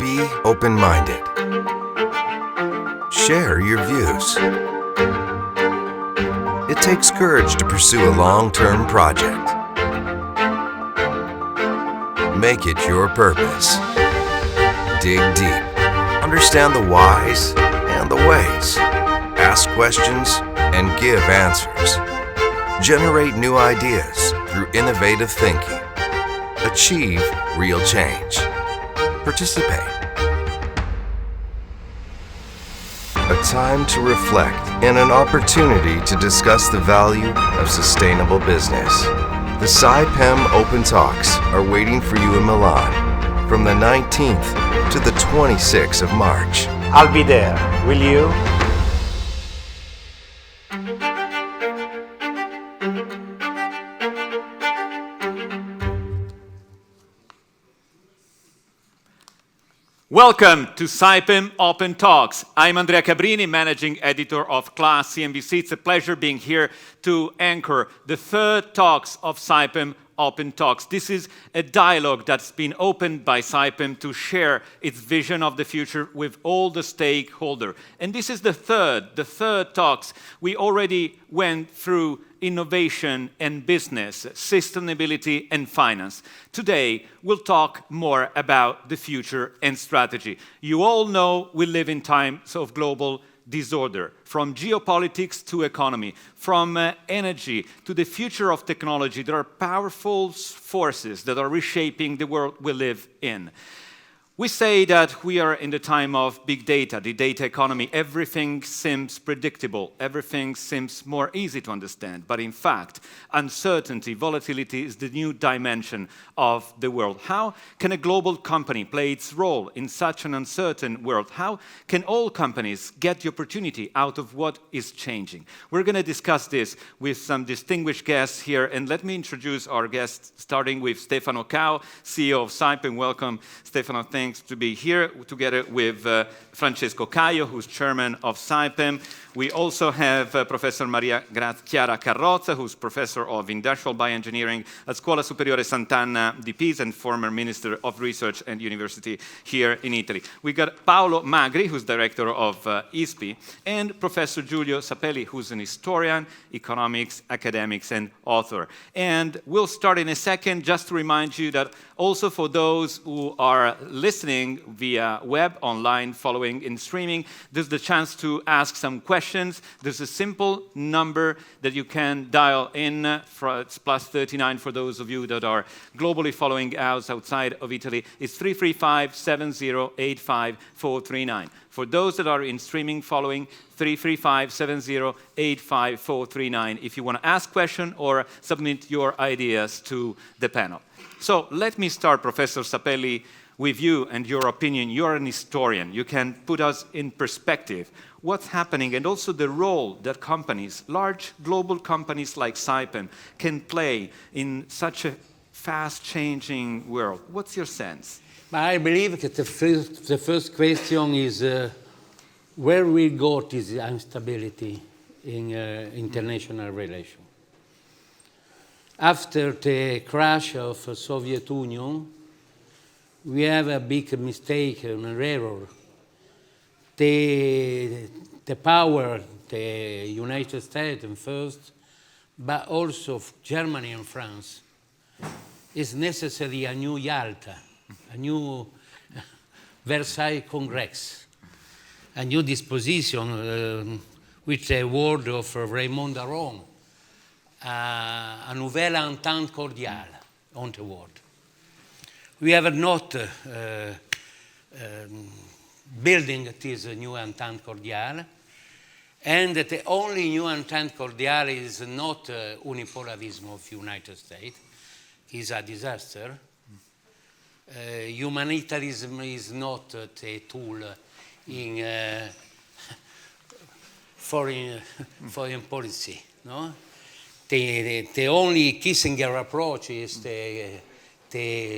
Be open-minded. Share your views. It takes courage to pursue a long-term project. Make it your purpose. Dig deep. Understand the whys and the ways. Ask questions and give answers. Generate new ideas through innovative thinking. Achieve real change. Participate. A time to reflect and an opportunity to discuss the value of sustainable business. The SciPem Open Talks are waiting for you in Milan from the 19th to the 26th of March. I'll be there. Will you? Welcome to SciPem Open Talks. I'm Andrea Cabrini, Managing Editor of Class CNBC. It's a pleasure being here to anchor the third talks of SciPem Open Talks. This is a dialogue that's been opened by SciPem to share its vision of the future with all the stakeholders. And this is the third talks. We already went through innovation and business, sustainability and finance. Today, we'll talk more about the future and strategy. You all know we live in times of global disorder, from geopolitics to economy, from energy to the future of technology. There are powerful forces that are reshaping the world we live in. We say that we are in the time of big data, the data economy. Everything seems predictable. Everything seems more easy to understand. But in fact, uncertainty, volatility is the new dimension of the world. How can a global company play its role in such an uncertain world? How can all companies get the opportunity out of what is changing? We're going to discuss this with some distinguished guests here. And let me introduce our guests, starting with Stefano Cao, CEO of SciPem. Welcome, Stefano. Thanks to be here together with Francesco Caio, who's chairman of SciPem. We also have Professor Maria Chiara Carrozza, who's professor of industrial bioengineering at Scuola Superiore Sant'Anna di Pisa and former Minister of Research and University here in Italy. We got Paolo Magri, who's director of ISPI, and Professor Giulio Sapelli, who's an historian, economics, academics, and author. And we'll start in a second, just to remind you that also for those who are listening via web, online, following in streaming, there's the chance to ask some questions. There's a simple number that you can dial in. It's +39 for those of you that are globally following us outside of Italy. It's 335-7085-439. For those that are in streaming following, 335-7085-439 if you want to ask questions or submit your ideas to the panel. So let me start, Professor Sapelli, with you and your opinion. You're an historian. You can put us in perspective. What's happening and also the role that companies, large global companies like SciPem, can play in such a fast-changing world. What's your sense? I believe that the first question is where we go this instability in international relations. After the crash of the Soviet Union, we have a big mistake, an error. The power, the United States first, but also Germany and France, is necessary a new Yalta, a new Versailles Congress, a new disposition, with the word of Raymond Aron, a nouvelle entente cordiale on the world. We have not building this new entente cordiale, and the only new entente cordiale is not unipolarism of the United States. It's a disaster. Humanitarianism is not a tool in foreign policy. No? The only Kissinger approach is the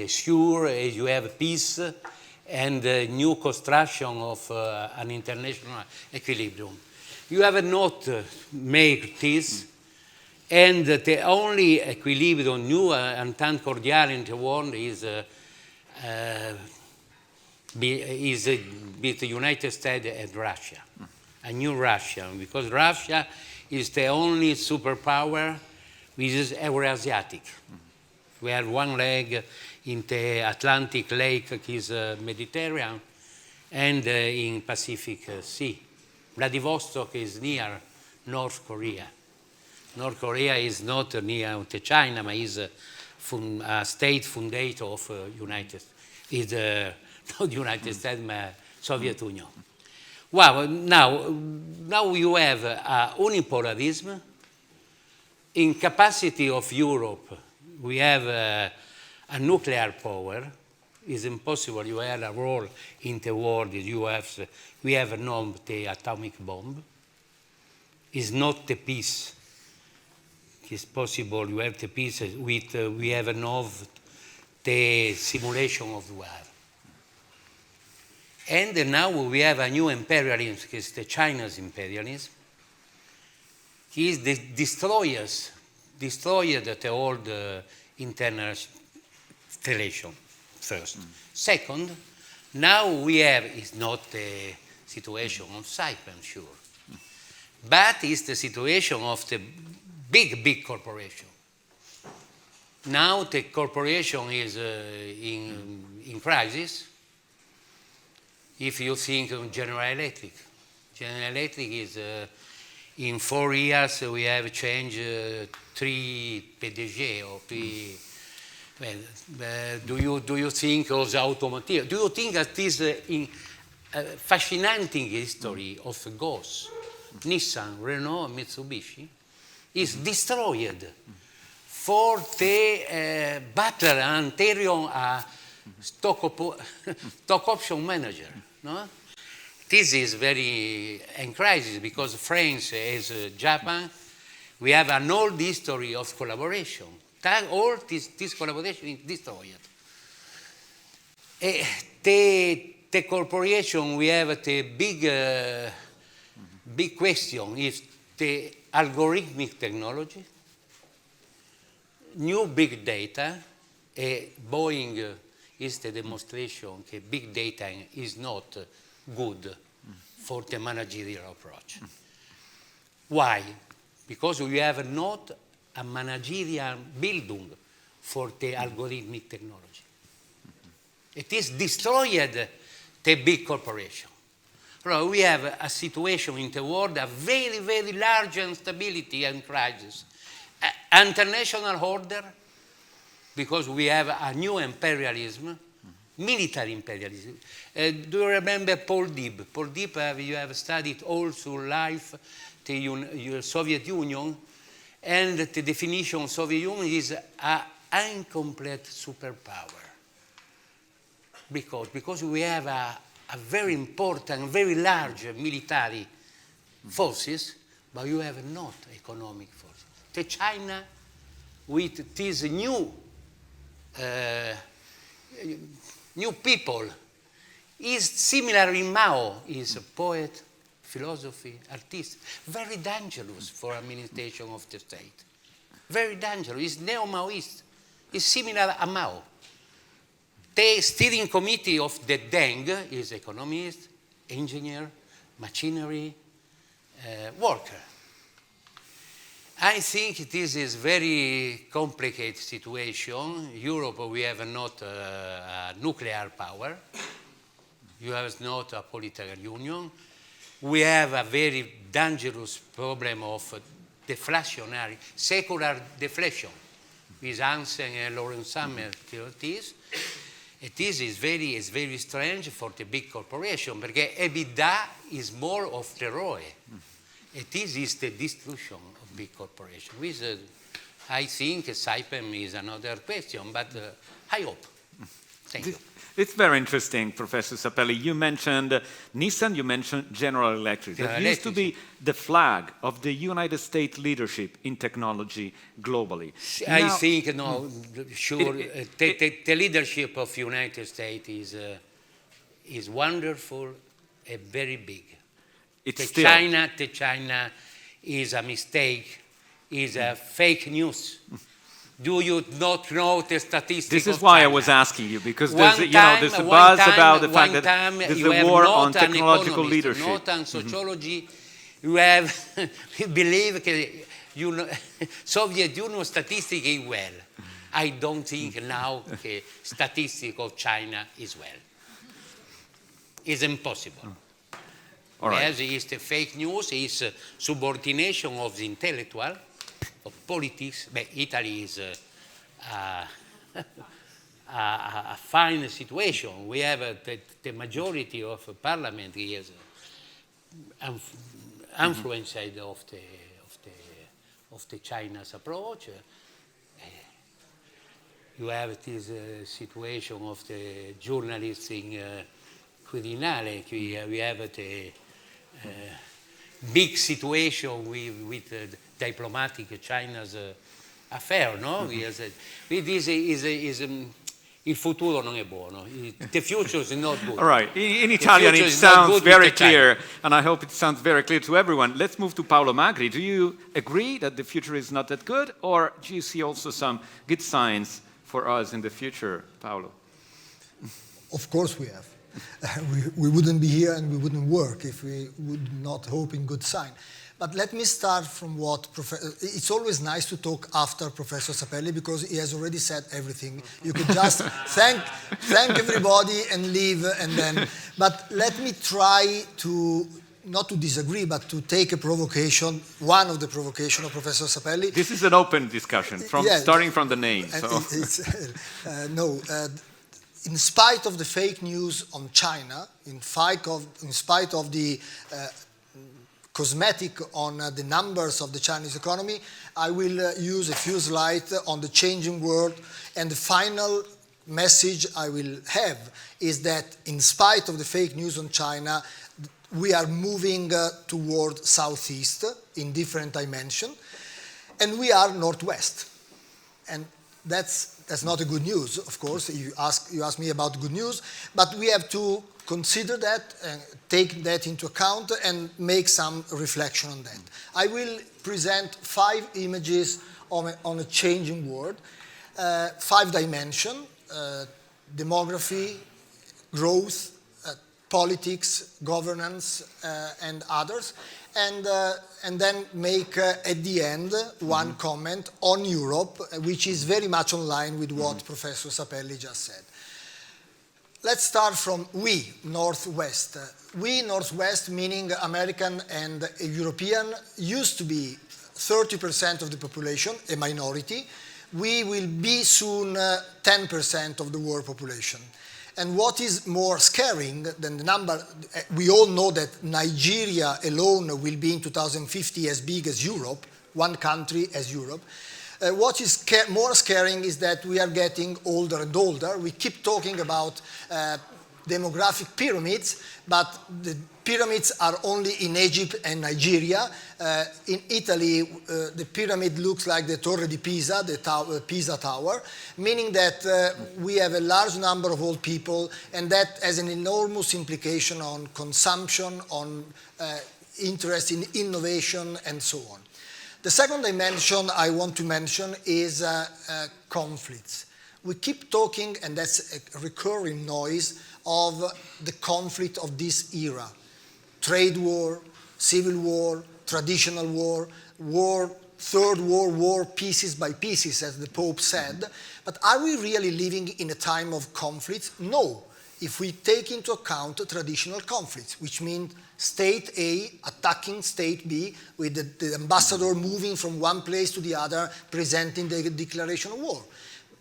sure you have peace and new construction of an international equilibrium. You have not made this, and the only equilibrium, new entente cordiale in the world is is with the United States and Russia, a new Russia, because Russia is the only superpower which is Eurasiatic. We have one leg in the Atlantic Lake, which is Mediterranean, and in Pacific Sea. Vladivostok is near North Korea. North Korea is not near to China, but is a state fundator of United States. Not United States, but Soviet Union. Well, now you have unipolarism. In capacity of Europe, we have a nuclear power. It's impossible you have a role in the world. We have not the atomic bomb. It's not the peace. It's possible you have the peace with we have not the simulation of war. And now we have a new imperialism, which is the China's imperialism. He is the destroyed the old internal relation, first. Second, now we have, it's not the situation of Saipan, sure, but it's the situation of the big corporation. Now the corporation is in crisis. If you think of General Electric is in 4 years we have changed 3 PDG or 3. Well, do you think of the automotive? Do you think that this fascinating history of GOS, Nissan, Renault, Mitsubishi, is destroyed for the battle anterior stock option manager? No? This is very in crisis because France as Japan, we have an old history of collaboration. All this collaboration is destroyed. The corporation, we have the big question is the algorithmic technology, new big data. Boeing is the demonstration that big data is not good for the managerial approach. Why? Because we have not a managerial building for the algorithmic technology. It is destroyed the big corporation. So we have a situation in the world of very, very large instability and crisis. International order, because we have a new imperialism, military imperialism. Do you remember Paul Dib? Paul Dib, you have studied all through life the Soviet Union, and the definition of Soviet Union is an incomplete superpower. Because we have a very important, very large military forces, but you have not economic forces. The China, with this new people, is similar in Mao, is a poet, philosophy, artist, very dangerous for administration of the state. Very dangerous, is neo-Maoist, is similar to Mao. The steering committee of the Deng is economist, engineer, machinery, worker. I think this is very complicated situation. Europe, we have not a nuclear power. You have not a political union. We have a very dangerous problem of deflationary, secular deflation, with Hansen and Lawrence Summers theories. This is very strange for the big corporation, because EBITDA is more of the ROE. This is the destruction of big corporation. I think Saipem is another question, but I hope. Thank you. It's very interesting, Professor Sapelli. You mentioned Nissan, you mentioned General Electric. That used to be the flag of the United States leadership in technology globally. I think, no, sure, the leadership of United States is wonderful and very big. China is a mistake, is a fake news. Do you not know the statistics? This is of why I China? was asking you, because One there's, time- there's a one buzz time- about the fact one that time there's you a have war not on an technological economist, leadership. Not on sociology. You have believe that Soviet Union statistic is well. I don't think now the statistic of China is well. It's impossible. All right. As is the fake news, is subordination of the intellectual, of politics. But Italy is a fine situation. We have the majority of parliament is influenced of the China's approach. You have this situation of the journalists in Quirinale. We have the big situation with diplomatic China's affair, no? Il futuro non è buono. The future is not good. All right. In Italian, it sounds very clear, and I hope it sounds very clear to everyone. Let's move to Paolo Magri. Do you agree that the future is not that good, or do you see also some good signs for us in the future, Paolo? Of course we have. We wouldn't be here and we wouldn't work if we would not hope in good sign. But let me start from what it's always nice to talk after Professor Sapelli because he has already said everything. You could just thank everybody and leave and then. But let me try to not to disagree, but to take a provocation, one of the provocation of Professor Sapelli. This is an open discussion, starting from the name. So. In spite of the fake news on China, in spite of the cosmetic on the numbers of the Chinese economy, I will use a few slides on the changing world, and the final message I will have is that in spite of the fake news on China, we are moving toward southeast in different dimensions, and we are northwest. And that's not a good news, of course. You ask me about good news, but we have to consider that and take that into account and make some reflection on that. I will present 5 images on a changing world, 5 dimensions: demography, growth, politics, governance, and others, and then make at the end one comment on Europe, which is very much in line with what Professor Sapelli just said. Let's start from we, Northwest. We, Northwest, meaning American and European, used to be 30% of the population, a minority. We will be soon 10% of the world population. And what is more scaring than the number, we all know that Nigeria alone will be in 2050 as big as Europe, one country as Europe. What is more scaring is that we are getting older and older. We keep talking about demographic pyramids, but the pyramids are only in Egypt and Nigeria. In Italy, the pyramid looks like the Torre di Pisa, the Pisa Tower, meaning that we have a large number of old people, and that has an enormous implication on consumption, on interest in innovation, and so on. The second dimension I want to mention is conflicts. We keep talking, and that's a recurring noise, of the conflict of this era. Trade war, civil war, traditional war, third world war, pieces by pieces, as the Pope said. But are we really living in a time of conflict? No, if we take into account traditional conflicts, which means state A attacking state B, with the ambassador moving from one place to the other, presenting the declaration of war.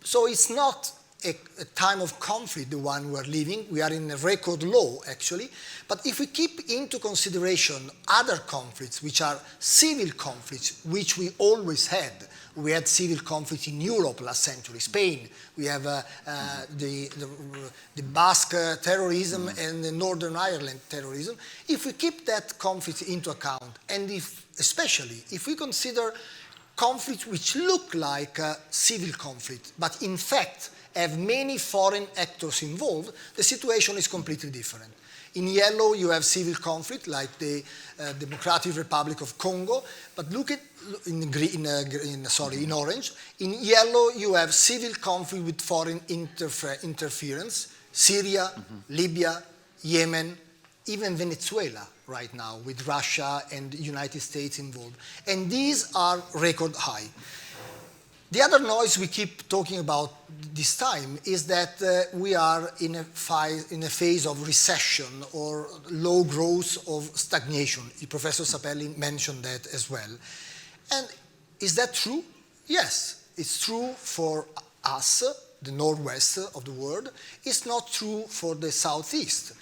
So it's not a time of conflict, the one we are living. We are in a record low, actually. But if we keep into consideration other conflicts, which are civil conflicts, which we always had. We had civil conflicts in Europe last century, Spain. We have the Basque terrorism and the Northern Ireland terrorism. If we keep that conflict into account, and especially if we consider conflicts which look like civil conflict, but in fact have many foreign actors involved, the situation is completely different. In yellow, you have civil conflict, like the Democratic Republic of Congo. But look at in orange. In yellow, you have civil conflict with foreign interference. Syria, Libya, Yemen, even Venezuela right now, with Russia and the United States involved. And these are record high. The other noise we keep talking about this time is that we are in a phase of recession or low growth of stagnation. Professor Sapelli mentioned that as well. And is that true? Yes, it's true for us, the northwest of the world. It's not true for the southeast.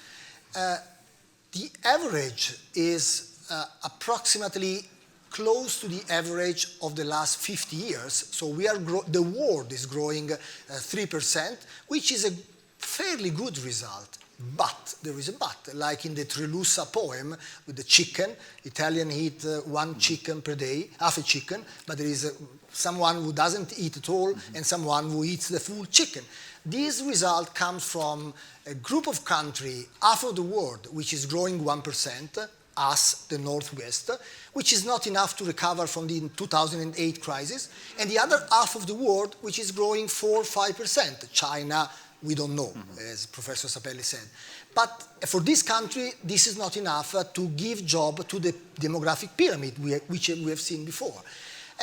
The average is approximately close to the average of the last 50 years. So the world is growing 3%, which is a fairly good result. But there is a but, like in the Trilussa poem with the chicken. Italian eat one chicken per day, half a chicken, but there is someone who doesn't eat at all and someone who eats the full chicken. This result comes from a group of countries, half of the world, which is growing 1%, us, the Northwest, which is not enough to recover from the 2008 crisis, and the other half of the world, which is growing 4-5%. China, we don't know, as Professor Sapelli said. But for this country, this is not enough to give job to the demographic pyramid, which we have seen before.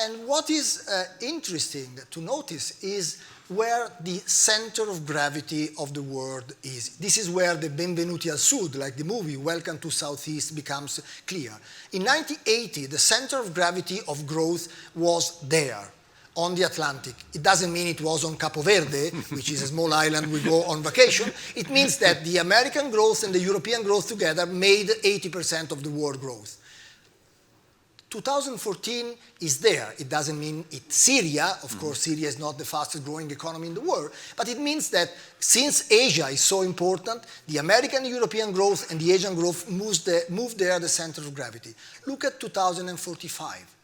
And what is interesting to notice is where the center of gravity of the world is. This is where the Benvenuti al Sud, like the movie Welcome to Southeast, becomes clear. In 1980, the center of gravity of growth was there, on the Atlantic. It doesn't mean it was on Capo Verde, which is a small island we go on vacation. It means that the American growth and the European growth together made 80% of the world growth. 2014 is there. It doesn't mean it's Syria. Of course, Syria is not the fastest growing economy in the world. But it means that since Asia is so important, the American European growth and the Asian growth move there the center of gravity. Look at 2045.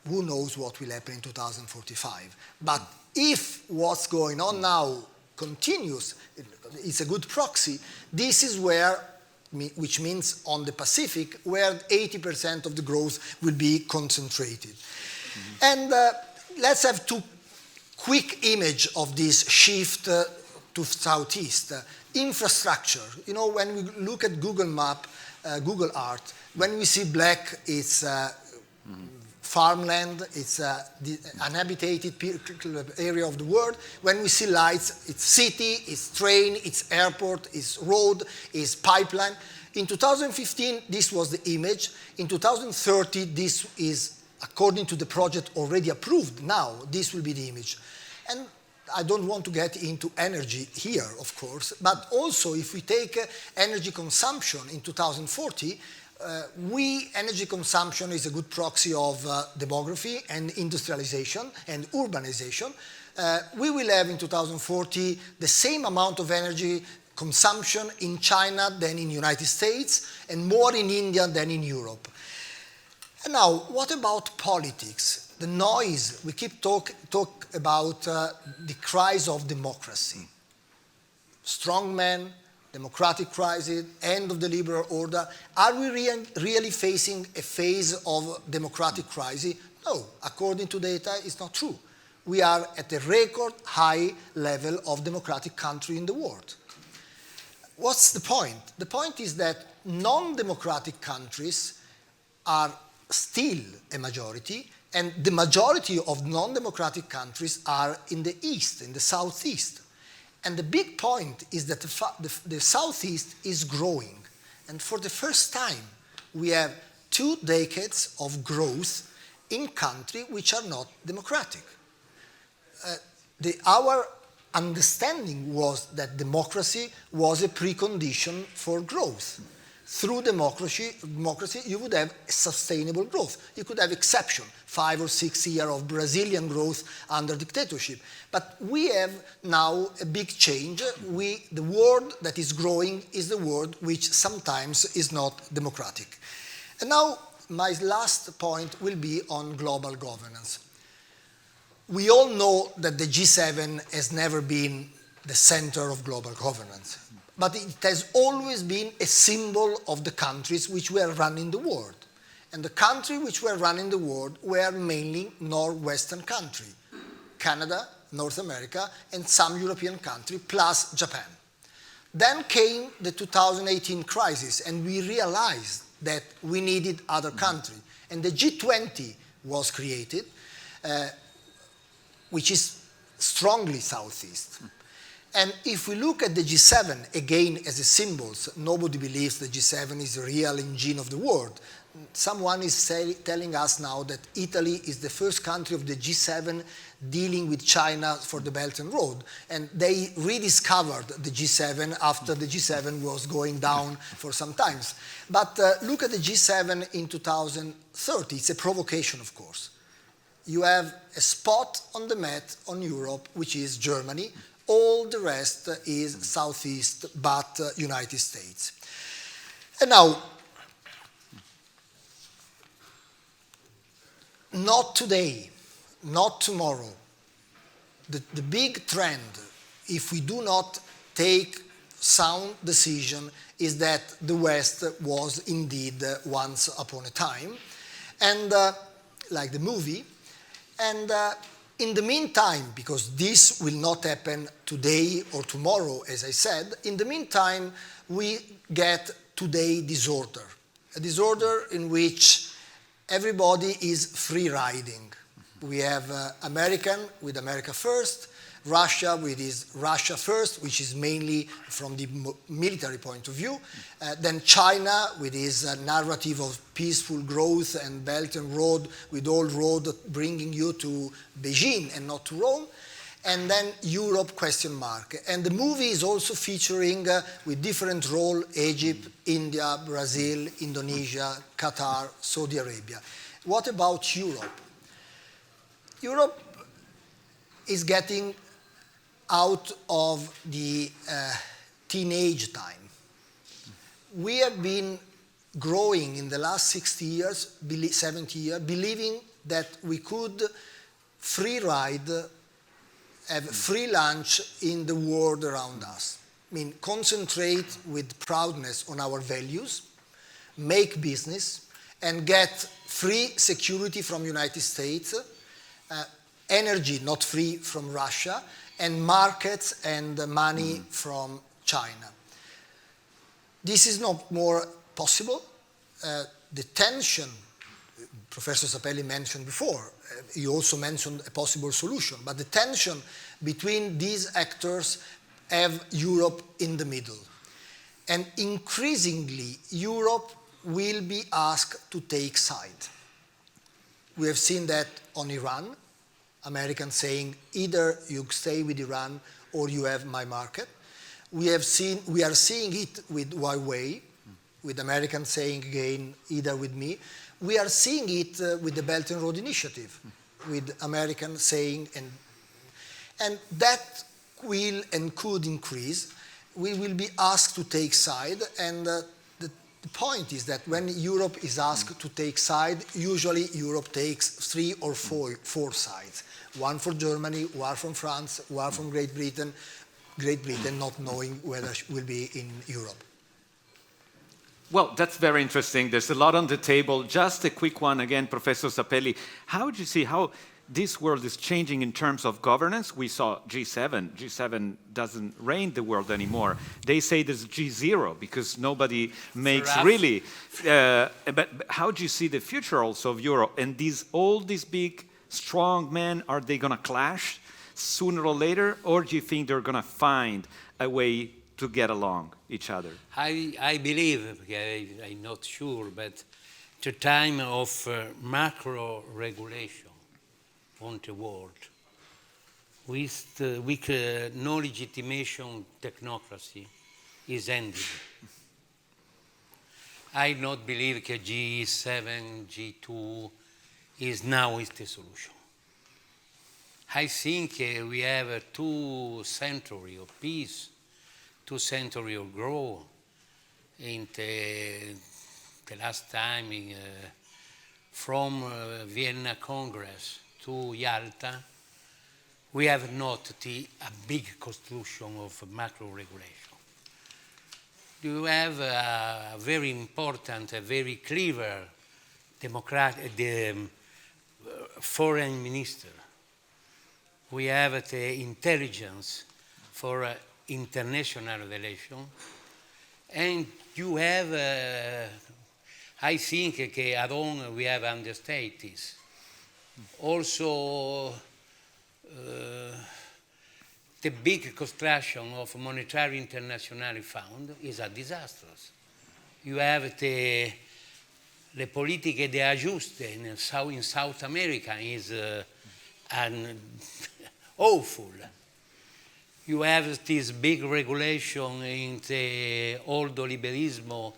Who knows what will happen in 2045? But if what's going on now continues, it's a good proxy. This is where, which means on the Pacific, where 80% of the growth will be concentrated. And let's have two quick image of this shift to Southeast. Infrastructure. You know, when we look at Google Map, Google Earth, when we see black, it's farmland, it's the uninhabited area of the world. When we see lights, it's city, it's train, it's airport, it's road, it's pipeline. In 2015, this was the image. In 2030, this is, according to the project already approved now, this will be the image. And I don't want to get into energy here, of course, but also if we take energy consumption in 2040, energy consumption is a good proxy of demography and industrialization and urbanization. We will have in 2040 the same amount of energy consumption in China than in the United States and more in India than in Europe. And now, what about politics? The noise, we keep talk about the crisis of democracy. Strongmen, democratic crisis, end of the liberal order. Are we really facing a phase of democratic crisis? No, according to data, it's not true. We are at a record high level of democratic country in the world. What's the point? The point is that non-democratic countries are still a majority, and the majority of non-democratic countries are in the east, in the southeast. And the big point is that the Southeast is growing. And for the first time, we have 2 decades of growth in countries which are not democratic. Our understanding was that democracy was a precondition for growth. Through democracy, you would have sustainable growth. You could have exception, 5 or 6 years of Brazilian growth under dictatorship. But we have now a big change. The world that is growing is the world which sometimes is not democratic. And now my last point will be on global governance. We all know that the G7 has never been the center of global governance, but it has always been a symbol of the countries which were running the world. And the countries which were running the world were mainly Northwestern countries, Canada, North America, and some European countries, plus Japan. Then came the 2018 crisis, and we realized that we needed other countries. And the G20 was created, which is strongly Southeast. And if we look at the G7, again, as a symbol, nobody believes the G7 is the real engine of the world. Someone is telling us now that Italy is the first country of the G7 dealing with China for the Belt and Road. And they rediscovered the G7 after the G7 was going down for some times. But look at the G7 in 2030. It's a provocation, of course. You have a spot on the map on Europe, which is Germany. All the rest is Southeast, but United States. And now, not today, not tomorrow. The big trend, if we do not take sound decision, is that the West was indeed once upon a time, and like the movie. And in the meantime, because this will not happen today or tomorrow, as I said, in the meantime, we get today disorder. A disorder in which everybody is free riding. We have American with America first, Russia with his Russia first, which is mainly from the military point of view, then China with his narrative of peaceful growth and Belt and Road, with all road bringing you to Beijing and not to Rome, and then Europe question mark. And the movie is also featuring with different role Egypt, India, Brazil, Indonesia, Qatar, Saudi Arabia. What about Europe? Europe is getting out of the teenage time. We have been growing in the last 60 years, 70 years, believing that we could free ride, have free lunch in the world around us. I mean, concentrate with proudness on our values, make business, and get free security from United States, energy not free from Russia, and markets and money from China. This is not more possible. The tension, Professor Sapelli mentioned before, he also mentioned a possible solution, but the tension between these actors have Europe in the middle. And increasingly, Europe will be asked to take side. We have seen that on Iran, Americans saying either you stay with Iran or you have my market. We are seeing it with Huawei, with Americans saying again either with me. We are seeing it with the Belt and Road Initiative, with Americans saying, and that will and could increase. We will be asked to take side, and the point is that when Europe is asked to take side, usually Europe takes 3 or 4 sides. One for Germany, one from France, one from Great Britain not knowing whether it will be in Europe. Well, that's very interesting. There's a lot on the table. Just a quick one again, Professor Sapelli. How would you see how this world is changing in terms of governance? We saw G7. G7 doesn't reign the world anymore. They say there's G0 because nobody makes really. But how do you see the future also of Europe? And all these big, strong men, are they going to clash sooner or later? Or do you think they're going to find a way to get along each other? I believe, I'm not sure, but the time of macro regulation on the world with no legitimation technocracy is ending. I don't believe that G7, G2 is the solution. I think we have 2 centuries of peace, 2 centuries of growth in the last time from Vienna Congress to Yalta, we have not a big construction of macro regulation. You have a very important, a very clever foreign minister. We have the intelligence for international relations, and you have, I think, at home we have understood this. Also, the big construction of monetary international fund is a disaster. You have the politiche de ajuste in South America is awful. You have this big regulation in the ordoliberismo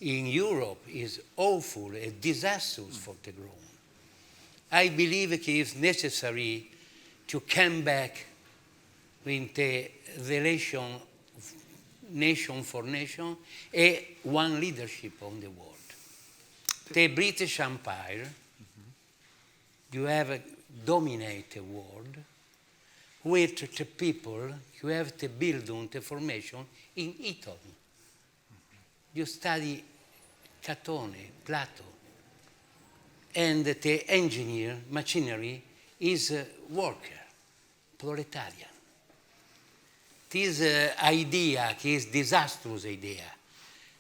in Europe is awful, a disaster for the growth. I believe it is necessary to come back with the relation of nation for nation and one leadership on the world. The British Empire, you have dominate the world with the people, you have to build on the formation in Italy. You study Catone, Plato, and the engineer, machinery, is a worker, proletarian. This idea is disastrous idea.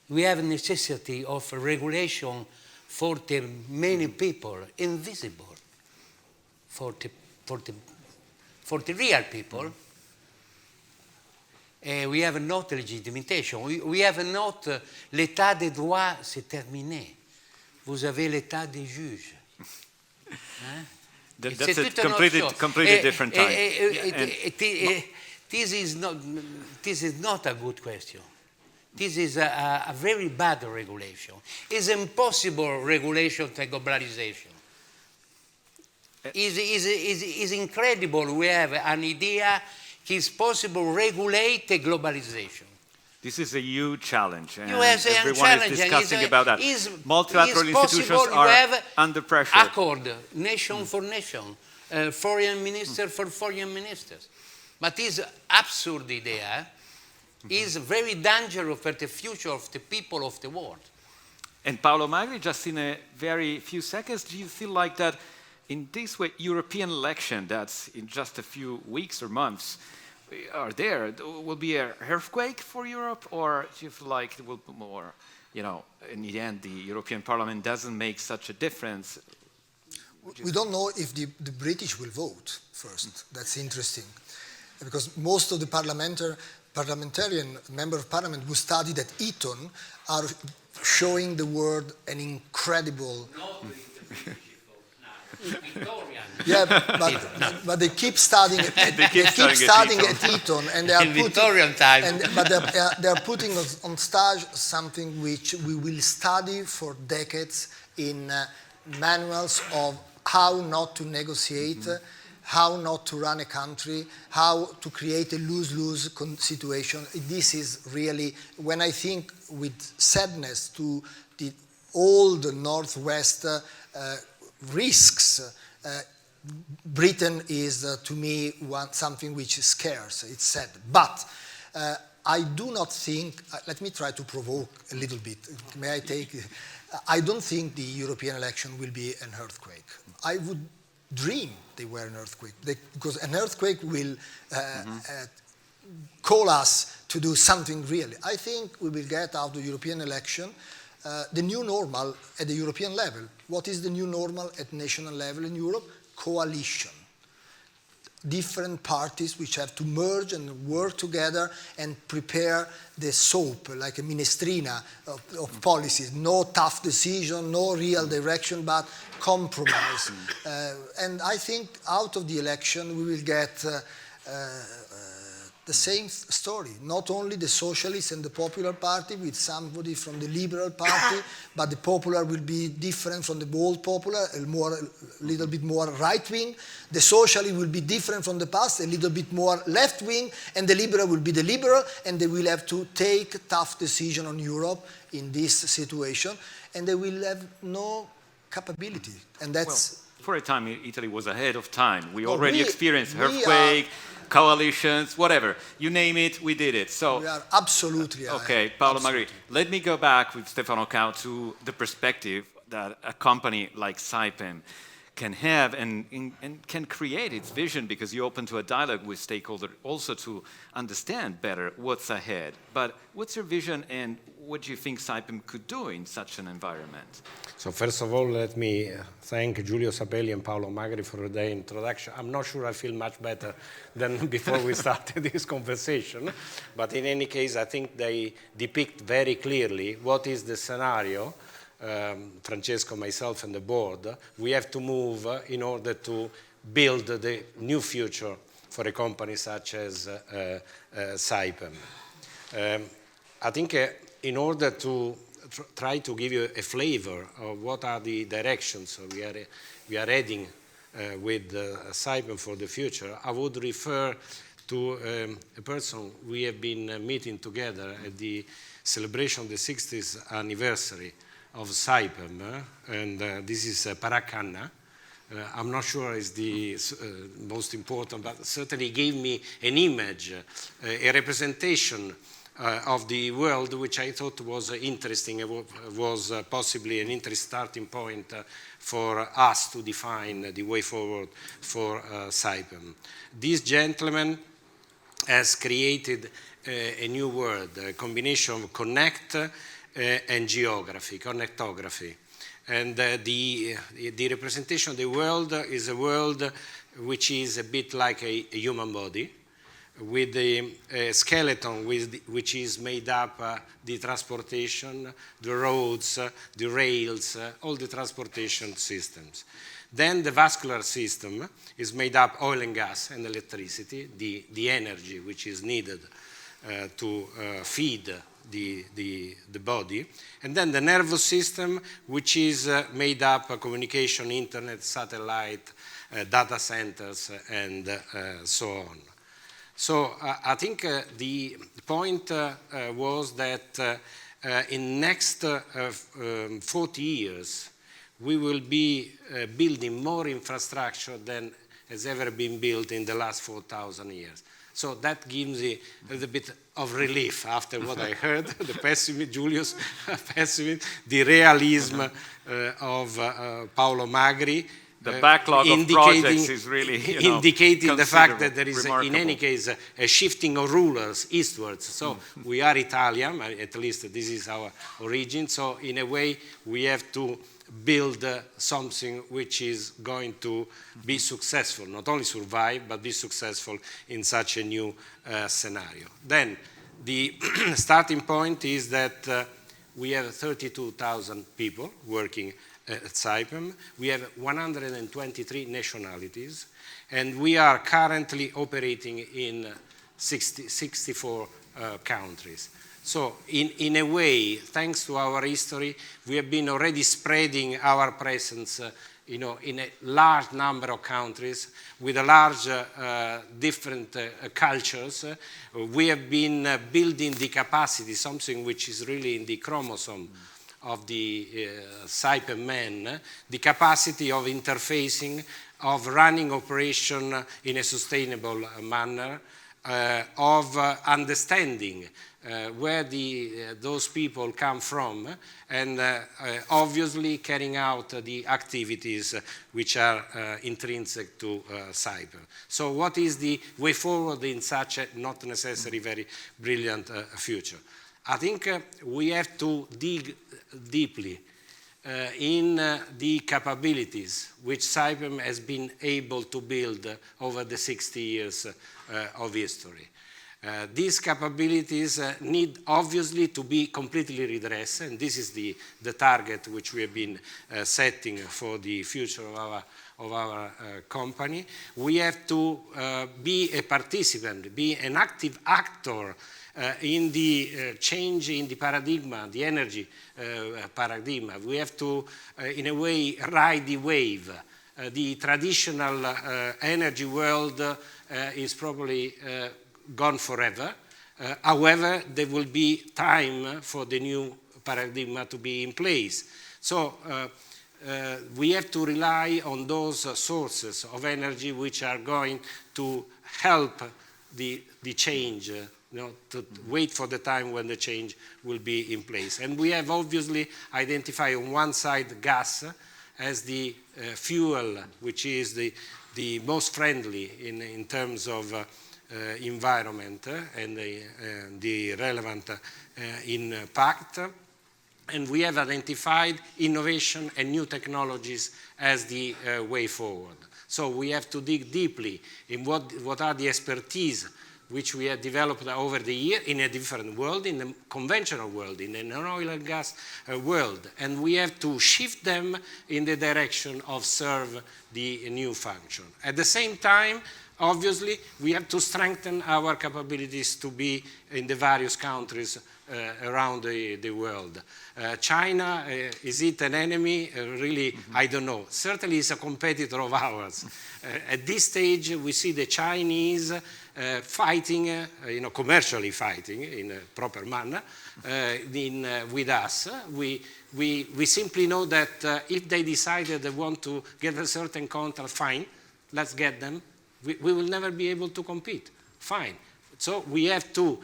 We have necessity of regulation for the many people, invisible, for the real people. We have not legitimation. We have not l'état des droits, c'est terminé. Vous avez l'état des juges. That's a completely different time. This is not a good question. This is a very bad regulation. It's impossible regulation to globalization. It's incredible we have an idea it's possible to regulate the globalization. This is a huge challenge, and USA everyone is discussing about that. Multilateral institutions are under pressure. Accord, nation for nation, foreign minister for foreign ministers. But this absurd idea is very dangerous for the future of the people of the world. And Paolo Magri, just in a very few seconds, do you feel like that in this way, European election that's in just a few weeks or months are there, will be an earthquake for Europe, or do you feel like it will be more, in the end, the European Parliament doesn't make such a difference? We don't know if the British will vote first. That's interesting. Because most of the parliamentarian member of parliament who studied at Eton are showing the world an incredible... Yeah, but they keep studying. They keep studying at Eton, and they are Victorian time. But they are putting on stage something which we will study for decades in manuals of how not to negotiate, how not to run a country, how to create a lose-lose situation. This is really, when I think with sadness to the old Northwest risks, Britain is, to me, something which scares. It's sad. But I do not think, let me try to provoke a little bit. May I take, I don't think the European election will be an earthquake. I would dream they were an earthquake, because an earthquake will call us to do something really. I think we will get out of the European election the new normal at the European level. What is the new normal at national level in Europe? Coalition. Different parties which have to merge and work together and prepare the soup, like a minestrina of policies. No tough decision, no real direction, but compromise. And I think out of the election we will get the same story. Not only the Socialists and the Popular Party with somebody from the Liberal Party, but the Popular will be different from the old Popular, a little bit more right-wing. The Socialist will be different from the past, a little bit more left-wing, and the Liberal will be the Liberal, and they will have to take tough decisions on Europe in this situation, and they will have no capability. And that's for a time, Italy was ahead of time. We No, already we- experienced we are- earthquake, coalitions, whatever. You name it, we did it. So, We are absolutely ahead. okay, Paolo Absolutely. Magri, let me go back with Stefano Cao to the perspective that a company like Saipem can have and can create its vision, because you're open to a dialogue with stakeholders also to understand better what's ahead. But what's your vision and what do you think Saipem could do in such an environment? So first of all, let me thank Giulio Sapelli and Paolo Magri for their introduction. I'm not sure I feel much better than before we started this conversation, but in any case, I think they depict very clearly what is the scenario. Francesco, myself, and the board, we have to move in order to build the new future for a company such as Saipem. I think in order to try to give you a flavor of what are the directions we are heading with Saipem for the future, I would refer to a person we have been meeting together at the celebration of the 60th anniversary of Saipem, and this is Parag Khanna. I'm not sure it's the most important, but certainly gave me an image, a representation of the world, which I thought was interesting. It was possibly an interesting starting point for us to define the way forward for Saipem. This gentleman has created a new word, a combination of connect and geography, connectography. And the representation of the world is a world which is a bit like a human body, with a skeleton which is made up the transportation, the roads, the rails, all the transportation systems. Then the vascular system is made up oil and gas and electricity, the energy which is needed to feed the body, and then the nervous system, which is made up of communication, internet, satellite, data centers, and so on. So I think the point was that in next 40 years, we will be building more infrastructure than has ever been built in the last 4,000 years. So that gives me a little bit of relief after what I heard, the pessimism, Giulio's pessimism, the realism of Paolo Magri. The backlog of projects is really, indicating the fact that there is, remarkable. in any case, a shifting of rulers eastwards. So we are Italian, at least this is our origin. So in a way, we have to build something which is going to be successful, not only survive, but be successful in such a new scenario. Then the starting point is that we have 32,000 people working at Saipem. We have 123 nationalities, and we are currently operating in 64 countries. So in a way, thanks to our history, we have been already spreading our presence in a large number of countries with a large different cultures. We have been building the capacity, something which is really in the chromosome of the Saipem man, the capacity of interfacing, of running operation in a sustainable manner, of understanding where those people come from, and obviously carrying out the activities which are intrinsic to Saipem. So what is the way forward in such a not necessarily very brilliant future? I think we have to dig deeply in the capabilities which Saipem has been able to build over the 60 years of history. These capabilities need obviously to be completely redressed, and this is the target which we have been setting for the future of our company. We have to be a participant, be an active actor in the change in the paradigm, the energy paradigm. We have to, in a way, ride the wave. The traditional energy world is probably gone forever. However, there will be time for the new paradigm to be in place. So we have to rely on those sources of energy which are going to help the change, to wait for the time when the change will be in place. And we have obviously identified on one side gas as the fuel which is the most friendly in terms of environment and the relevant impact. And we have identified innovation and new technologies as the way forward. So we have to dig deeply in what are the expertise which we have developed over the year in a different world, in the conventional world, in the non-oil and gas world. And we have to shift them in the direction of serve the new function. At the same time, obviously, we have to strengthen our capabilities to be in the various countries around the world. China, is it an enemy? Really, I don't know. Certainly it's a competitor of ours. At this stage, we see the Chinese fighting, commercially fighting in a proper manner with us. We simply know that if they decided they want to get a certain contract, fine, let's get them. We will never be able to compete. Fine. So we have to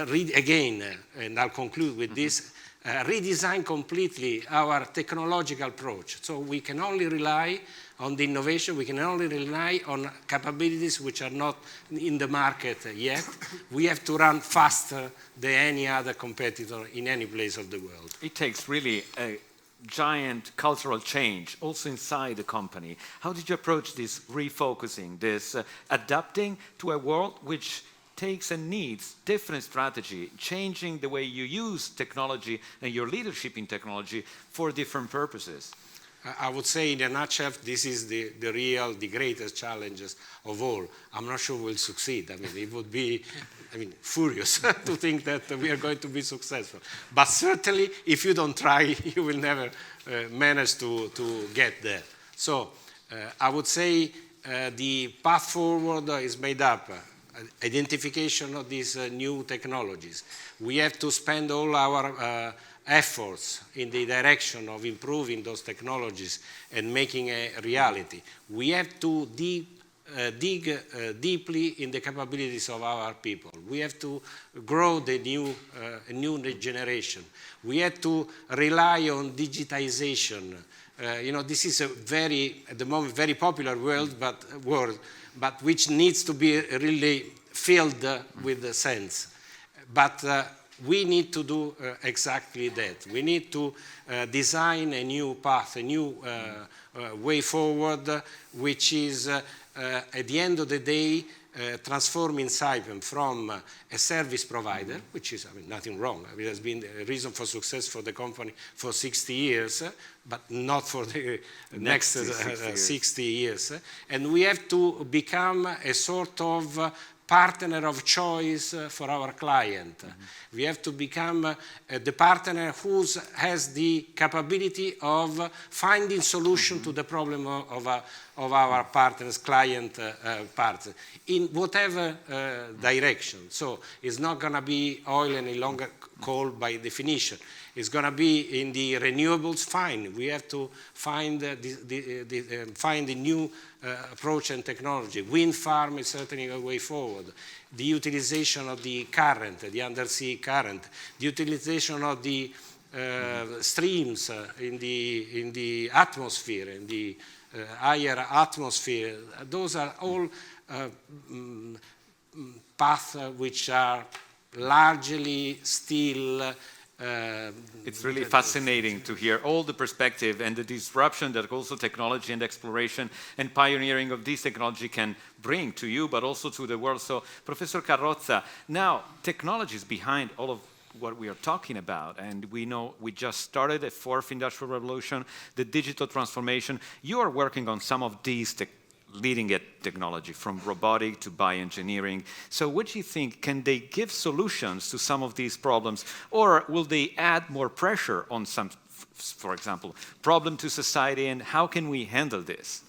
read again, and I'll conclude with this, redesign completely our technological approach. So we can only rely on the innovation, we can only rely on capabilities which are not in the market yet. We have to run faster than any other competitor in any place of the world. It takes really a giant cultural change also inside the company. How did you approach this refocusing, this adapting to a world which takes and needs different strategy, changing the way you use technology and your leadership in technology for different purposes? I would say in a nutshell, this is the greatest challenges of all. I'm not sure we'll succeed. I mean, it would be, furious to think that we are going to be successful. But certainly, if you don't try, you will never manage to get there. So I would say the path forward is made up. Identification of these new technologies. We have to spend all our efforts in the direction of improving those technologies and making a reality. We have to dig deeply in the capabilities of our people. We have to grow the new generation. We have to rely on digitization. This is a at the moment, very popular word, but which needs to be really filled with sense. But we need to do exactly that. We need to design a new path, a new way forward, which is, at the end of the day, transforming Saipem from a service provider, which is nothing wrong. It has been a reason for success for the company for 60 years, but not for the next 60 years. And we have to become a sort of partner of choice for our client. We have to become the partner who has the capability of finding solution to the problem of our partners, client partners, in whatever direction. So it's not going to be oil any longer, coal by definition. It's going to be in the renewables, fine. We have to find a new approach and technology. Wind farm is certainly a way forward. The utilization of the current, the undersea current, the utilization of the streams in the atmosphere, in the higher atmosphere. Those are all paths which are largely still it's really fascinating to hear all the perspective and the disruption that also technology and exploration and pioneering of this technology can bring to you, but also to the world. So, Professor Carrozza, now technology is behind all of what we are talking about, and we know we just started a fourth industrial revolution, the digital transformation. You are working on some of these leading edge technology, from robotic to bioengineering. So what do you think, can they give solutions to some of these problems, or will they add more pressure on some, for example, problem to society, and how can we handle this?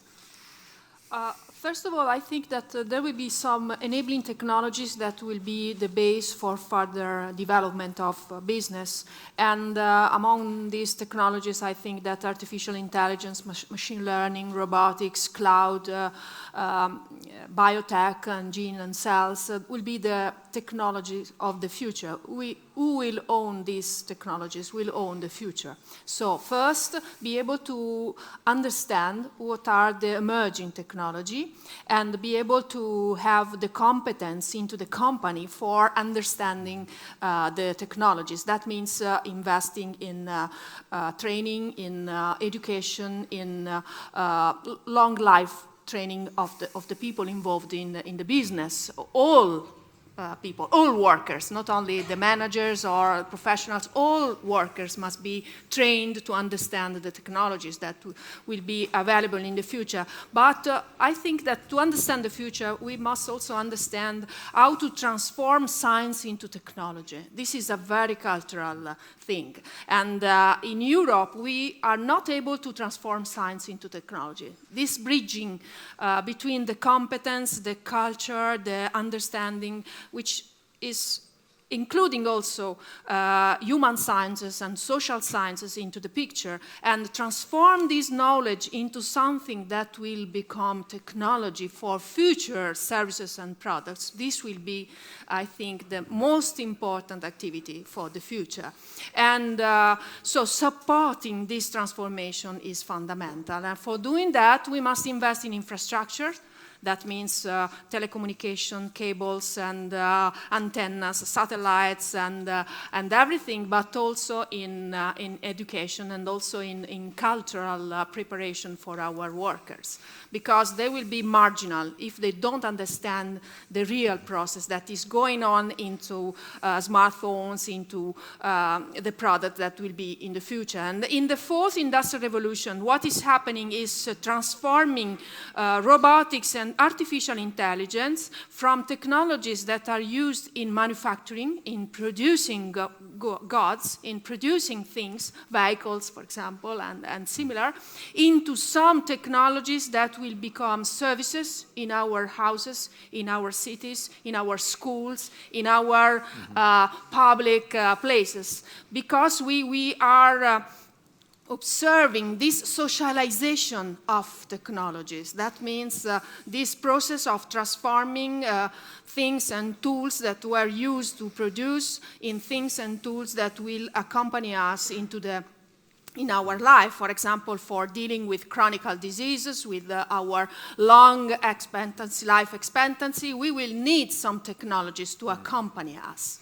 First of all, I think that there will be some enabling technologies that will be the base for further development of business. And among these technologies, I think that artificial intelligence, machine learning, robotics, cloud, biotech, and gene and cells will be the technologies of the future. Who will own these technologies will own the future. So first, be able to understand what are the emerging technology and be able to have the competence into the company for understanding the technologies. That means investing in training, in education, in long life training of the people involved in the business. All people, all workers, not only the managers or professionals, all workers must be trained to understand the technologies that will be available in the future. But I think that to understand the future, we must also understand how to transform science into technology. This is a very cultural thing. And in Europe, we are not able to transform science into technology. This bridging between the competence, the culture, the understanding, which is including also human sciences and social sciences into the picture, and transform this knowledge into something that will become technology for future services and products. This will be, I think, the most important activity for the future. And so supporting this transformation is fundamental. And for doing that, we must invest in infrastructure. That means telecommunication, cables, and antennas, satellites, and everything, but also in education and also in cultural preparation for our workers. Because they will be marginal if they don't understand the real process that is going on into smartphones, into the product that will be in the future. And in the fourth industrial revolution, what is happening is transforming robotics and artificial intelligence from technologies that are used in manufacturing, in producing goods, in producing things, vehicles, for example, and similar, into some technologies that will become services in our houses, in our cities, in our schools, in our public places. Because we are observing this socialization of technologies. That means this process of transforming things and tools that were used to produce in things and tools that will accompany us in our life, for example, for dealing with chronic diseases, with our long life expectancy, we will need some technologies to accompany us.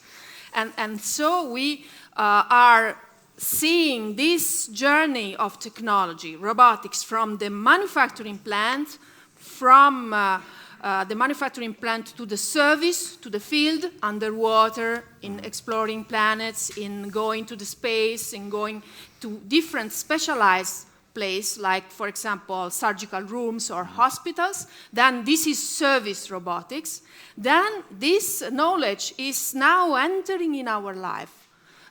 And so we are seeing this journey of technology, robotics, from the manufacturing plant, from the manufacturing plant to the service, to the field, underwater, in exploring planets, in going to the space, in going to different specialized places, like, for example, surgical rooms or hospitals. Then this is service robotics. Then this knowledge is now entering in our life.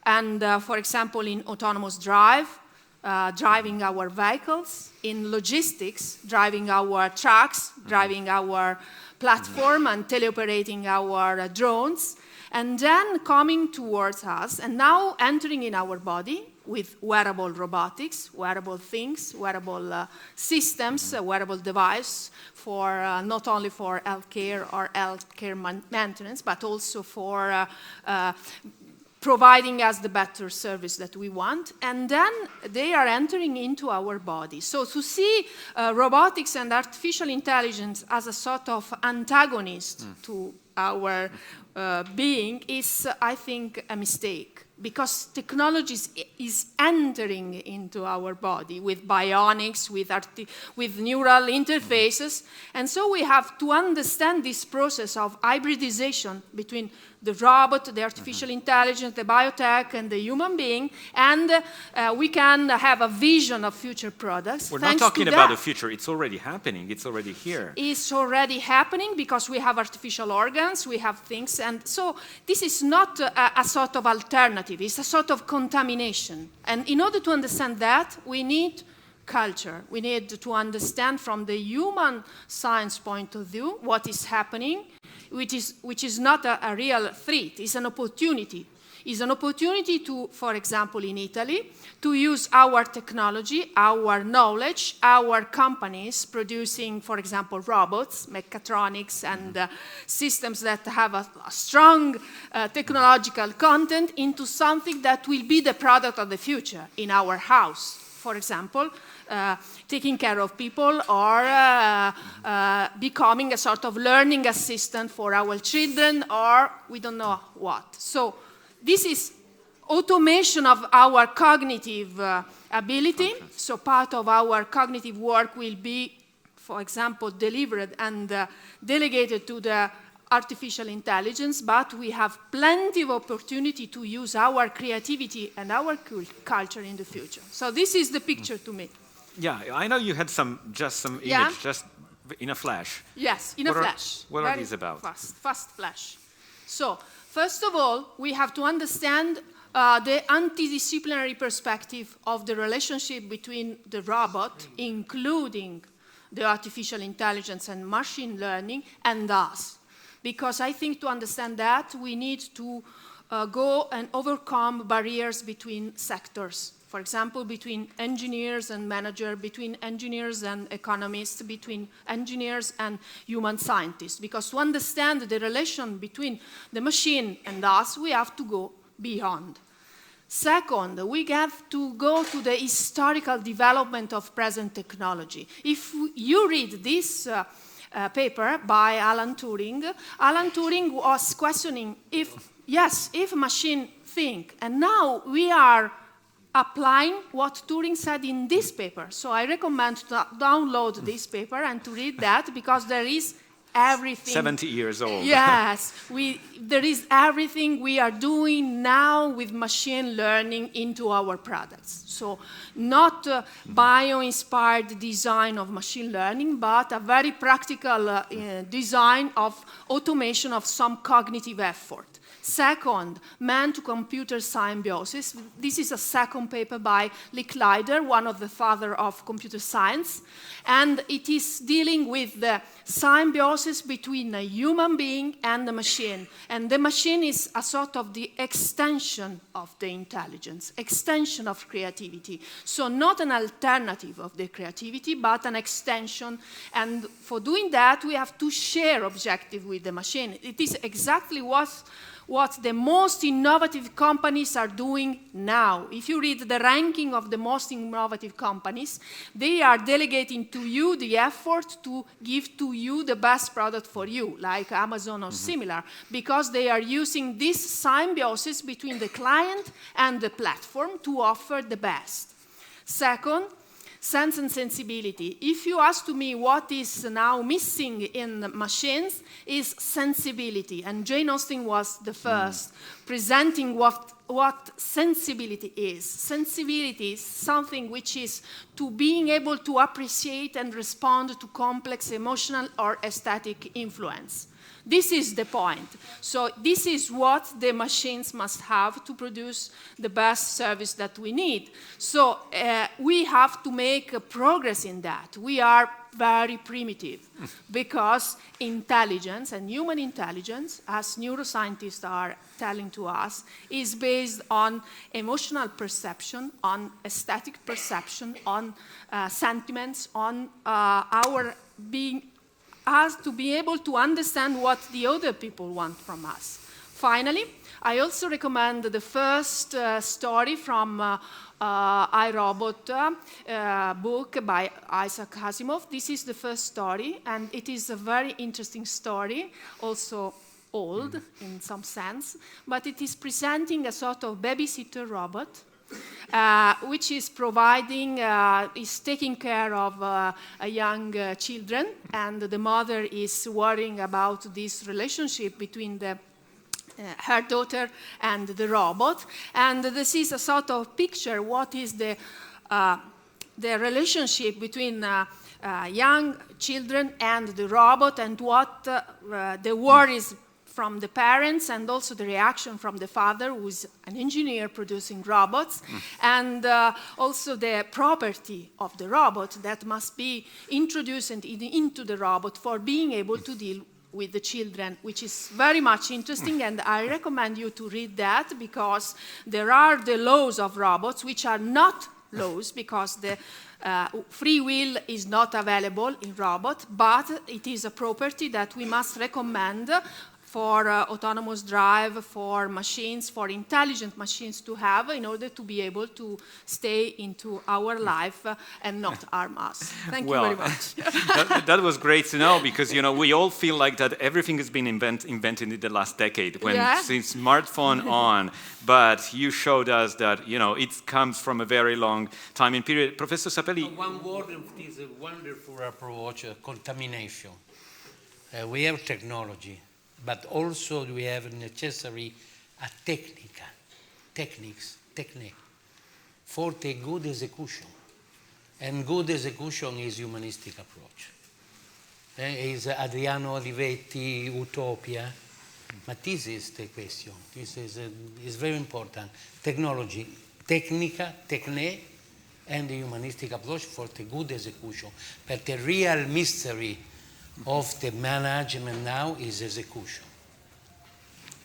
And, for example, in autonomous driving our vehicles, in logistics, driving our trucks, driving our platform, and teleoperating our drones, and then coming towards us, and now entering in our body with wearable robotics, wearable things, wearable systems, wearable device for not only for healthcare or healthcare maintenance, but also for providing us the better service that we want, and then they are entering into our body. So to see robotics and artificial intelligence as a sort of antagonist to our being is, I think, a mistake. Because technology is entering into our body with bionics, with neural interfaces. And so we have to understand this process of hybridization between the robot, the artificial intelligence, the biotech, and the human being. And we can have a vision of future products. We're not talking about the future. It's already happening. It's already here. It's already happening because we have artificial organs, we have things. And so this is not a sort of alternative. It's a sort of contamination. And in order to understand that, we need culture. We need to understand from the human science point of view what is happening, which is not a real threat, it's an opportunity. It's an opportunity to, for example, in Italy, to use our technology, our knowledge, our companies producing, for example, robots, mechatronics, and systems that have a strong technological content into something that will be the product of the future in our house. For example, taking care of people or becoming a sort of learning assistant for our children or we don't know what. So this is automation of our cognitive ability. So part of our cognitive work will be, for example, delivered and delegated to the artificial intelligence, but we have plenty of opportunity to use our creativity and our culture in the future. So this is the picture to me. Yeah, I know you had some image, just in a flash. Yes, in a flash. What are these about? Fast flash. So, first of all, we have to understand the antidisciplinary perspective of the relationship between the robot, including the artificial intelligence and machine learning, and us. Because I think to understand that, we need to go and overcome barriers between sectors. For example, between engineers and managers, between engineers and economists, between engineers and human scientists. Because to understand the relation between the machine and us, we have to go beyond. Second, we have to go to the historical development of present technology. If you read this paper by Alan Turing was questioning if machine think, and now we are applying what Turing said in this paper. So I recommend to download this paper and to read that because there is everything. 70 years old. Yes, there is everything we are doing now with machine learning into our products. So not bio-inspired design of machine learning, but a very practical design of automation of some cognitive effort. Second, man-to-computer symbiosis. This is a second paper by Licklider, one of the father of computer science, and it is dealing with the symbiosis between a human being and the machine. And the machine is a sort of the extension of the intelligence, extension of creativity. So not an alternative of the creativity, but an extension. And for doing that, we have to share objective with the machine. It is exactly what the most innovative companies are doing now. If you read the ranking of the most innovative companies, they are delegating to you the effort to give to you the best product for you, like Amazon or similar, because they are using this symbiosis between the client and the platform to offer the best. Second, sense and sensibility. If you ask to me what is now missing in machines is sensibility, and Jane Austen was the first presenting what sensibility is. Sensibility is something which is to being able to appreciate and respond to complex emotional or aesthetic influence. This is the point. So this is what the machines must have to produce the best service that we need. So we have to make progress in that. We are very primitive because intelligence and human intelligence, as neuroscientists are telling to us, is based on emotional perception, on aesthetic perception, on sentiments, on our being us to be able to understand what the other people want from us. Finally, I also recommend the first story from iRobot book by Isaac Asimov. This is the first story, and it is a very interesting story, also old in some sense, but it is presenting a sort of babysitter robot which is providing, is taking care of young children, and the mother is worrying about this relationship between her daughter and the robot. And this is a sort of picture, what is the relationship between young children and the robot, and what the war is from the parents and also the reaction from the father, who is an engineer producing robots, and also the property of the robot that must be introduced into the robot for being able to deal with the children, which is very much interesting, and I recommend you to read that, because there are the laws of robots which are not laws, because the free will is not available in robot, but it is a property that we must recommend for autonomous drive, for machines, for intelligent machines to have in order to be able to stay into our life and not harm us. Thank you very much. that was great to know, because we all feel like that everything has been invented in the last decade, since smartphone on. But you showed us that it comes from a very long time in period. Professor Sapelli. One word of this wonderful approach, contamination. We have technology, but also we have necessary technique for the good execution. And good execution is humanistic approach. Is Adriano Olivetti utopia? But this is the question. This is very important. Technology, technique, and the humanistic approach for the good execution. But the real mystery of the management now is execution.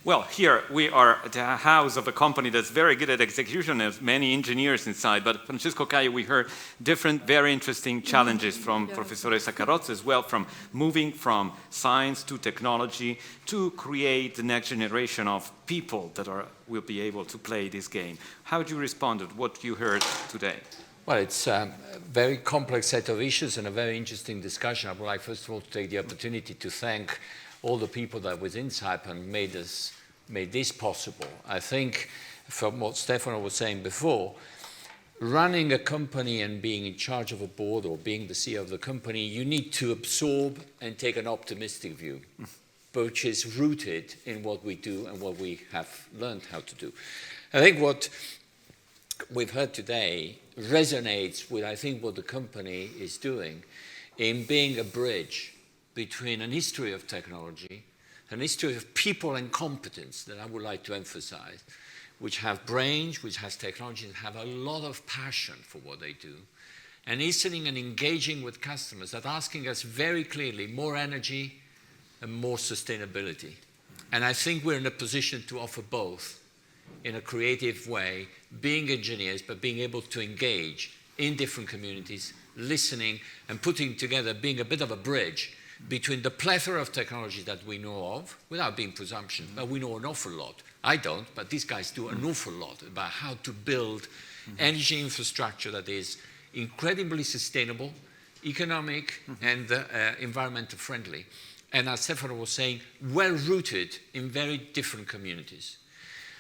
Well, here we are at the house of a company that's very good at execution. There's many engineers inside, but Francesco Caio, we heard different, very interesting challenges from Professoressa Carrozza as well, from moving from science to technology to create the next generation of people that will be able to play this game. How would you respond to what you heard today? Well, it's a very complex set of issues and a very interesting discussion. I would like, first of all, to take the opportunity to thank all the people that within Saipem made this possible. I think, from what Stefano was saying before, running a company and being in charge of a board or being the CEO of the company, you need to absorb and take an optimistic view, which is rooted in what we do and what we have learned how to do. I think what we've heard today resonates with, I think, what the company is doing in being a bridge between an history of technology, an history of people and competence that I would like to emphasize, which have brains, which has technology, and have a lot of passion for what they do, and listening and engaging with customers that are asking us very clearly more energy and more sustainability. And I think we're in a position to offer both in a creative way, being engineers, but being able to engage in different communities, listening and putting together, being a bit of a bridge between the plethora of technologies that we know of, without being presumptuous, but we know an awful lot. I don't, but these guys do an awful lot about how to build energy infrastructure that is incredibly sustainable, economic, and environmental friendly. And as Stefano was saying, well-rooted in very different communities.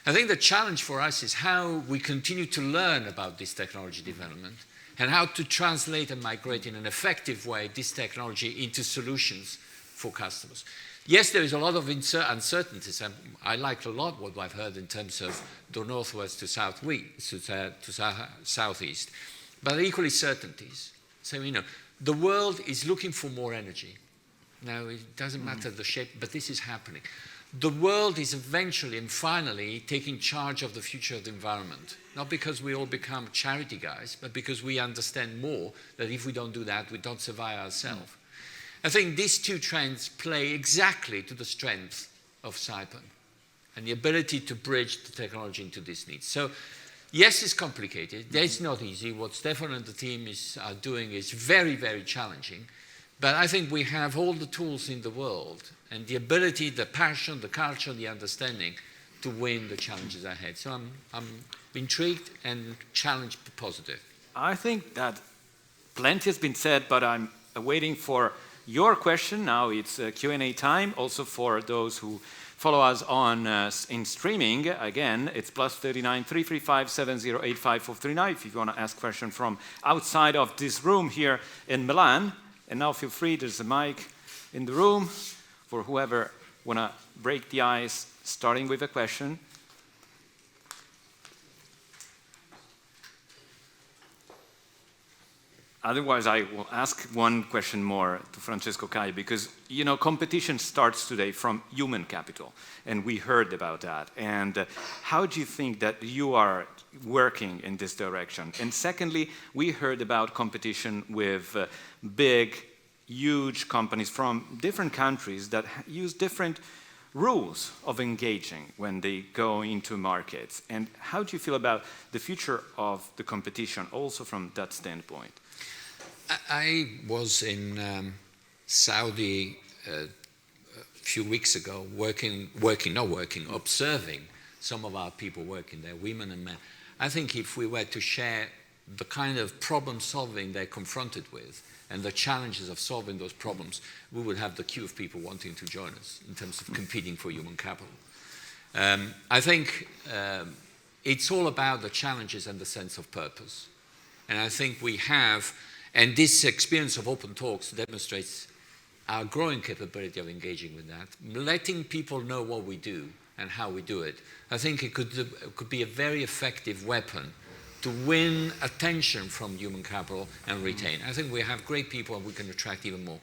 I think the challenge for us is how we continue to learn about this technology development and how to translate and migrate in an effective way this technology into solutions for customers. Yes, there is a lot of uncertainties, and I liked a lot what I've heard in terms of the northwest to southeast, but equally certainties. So, the world is looking for more energy. Now, it doesn't matter the shape, but this is happening. The world is eventually and finally taking charge of the future of the environment. Not because we all become charity guys, but because we understand more that if we don't do that, we don't survive ourselves. I think these two trends play exactly to the strength of Saipem and the ability to bridge the technology into these needs. So, yes, it's complicated. It's not easy. What Stefano and the team are doing is very, very challenging. But I think we have all the tools in the world and the ability, the passion, the culture, the understanding to win the challenges ahead. So I'm intrigued and challenged but positive. I think that plenty has been said, but I'm waiting for your question. Now it's Q&A time, also for those who follow us on in streaming. Again, it's +39 335 7085 439 if you want to ask a question from outside of this room here in Milan. And now feel free, there's a mic in the room for whoever want to break the ice, starting with a question. Otherwise, I will ask one question more to Francesco Cai, because competition starts today from human capital, and we heard about that. And how do you think that you are working in this direction? And secondly, we heard about competition with big, huge companies from different countries that use different rules of engaging when they go into markets. And how do you feel about the future of the competition, also from that standpoint? I was in Saudi a few weeks ago, observing some of our people working there, women and men. I think if we were to share the kind of problem solving they're confronted with and the challenges of solving those problems, we would have the queue of people wanting to join us in terms of competing for human capital. I think it's all about the challenges and the sense of purpose. And I think we have, and this experience of open talks demonstrates our growing capability of engaging with that, letting people know what we do and how we do it. I think it could be a very effective weapon to win attention from human capital and retain. I think we have great people and we can attract even more.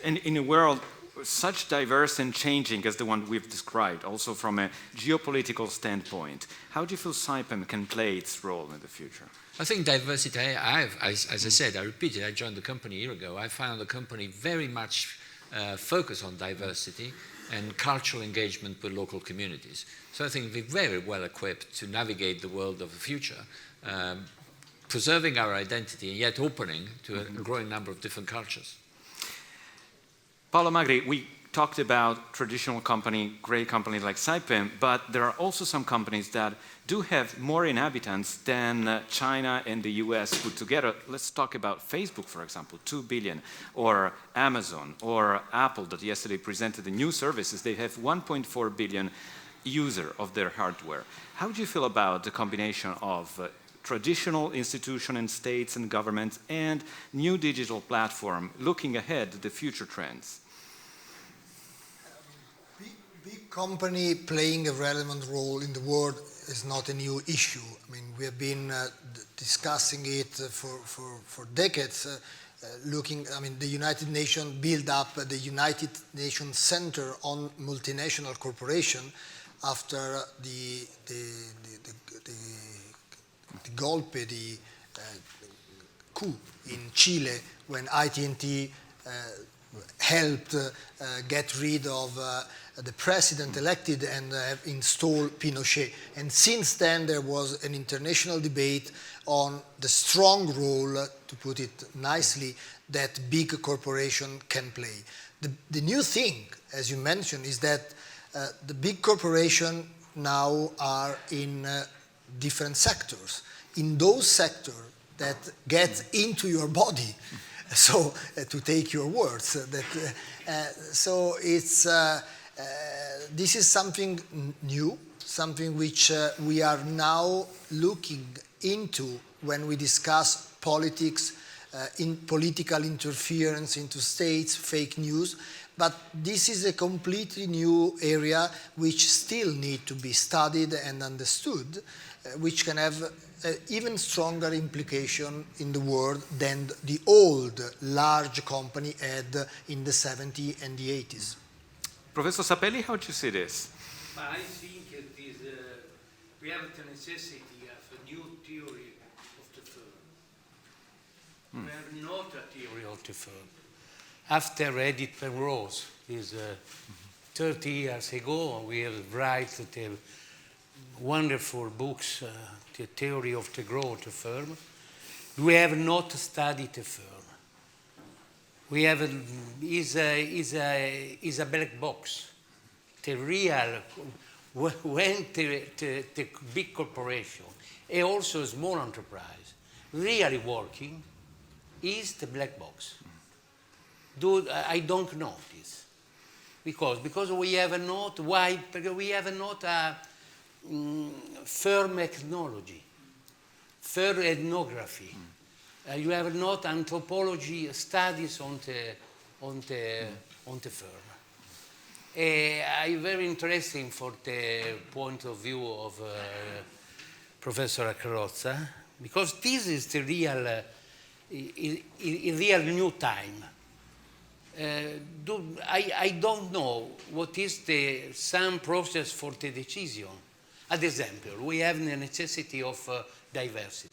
And in a world such diverse and changing as the one we've described, also from a geopolitical standpoint, how do you feel Saipem can play its role in the future? I think diversity, as I said, I repeat it, I joined the company a year ago. I found the company very much focused on diversity and cultural engagement with local communities. So I think we're very well equipped to navigate the world of the future, preserving our identity and yet opening to a growing number of different cultures. Paolo Magri, we talked about traditional great companies like Saipem, but there are also some companies that do have more inhabitants than China and the US put together. Let's talk about Facebook, for example, 2 billion, or Amazon, or Apple, that yesterday presented the new services. They have 1.4 billion users of their hardware. How do you feel about the combination of traditional institutions and states and governments and new digital platform, looking ahead to the future trends? Big company playing a relevant role in the world is not a new issue. I mean, we have been discussing it for decades. The United Nations built up the United Nations Center on Multinational Corporation after the golpe, the coup in Chile, when ITT helped get rid of the president elected and install Pinochet. And since then, there was an international debate on the strong role, to put it nicely, that big corporation can play. The new thing, as you mentioned, is that the big corporations now are in different sectors. In those sectors that get into your body, so to take your words, so it's this is something new, something which we are now looking into when we discuss politics, in political interference into states, fake news. But this is a completely new area which still need to be studied and understood, which can have even stronger implication in the world than the old large company had in the 70s and the 80s. Professor Sapelli, how do you see this? I think it is, we have the necessity of a new theory of the firm. We have not a theory of the firm. After Edith Penrose, 30 years ago, we have written the wonderful books, The Theory of the Growth Firm. We have not studied the firm. We have is a black box. The real, when the big corporation and also a small enterprise really working is the black box. I don't know this because we have not why, because we have not a firm ethnology, firm ethnography. You have not anthropology studies on the firm. I'm very interesting for the point of view of Professor Carrozza, because this is the real in real new time. I don't know what is some process for the decision. Ad example, we have the necessity of diversity.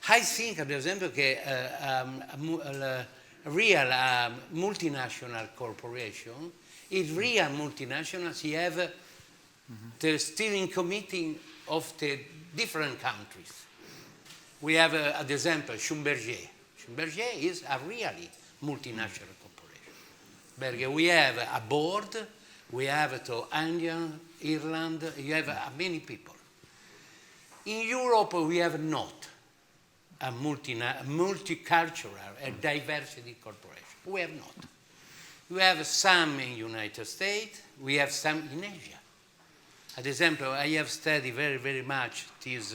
I think, ad esempio, che a real multinational corporation, is real multinationals, you have the steering committee of the different countries. We have, ad esempio, Schlumberger. Schlumberger is a really multinational corporation. Because we have a board, we have to India, Ireland, you have many people. In Europe, we have not a multicultural and diversity corporation. We have not. We have some in United States, we have some in Asia. Ad example, I have studied very, very much this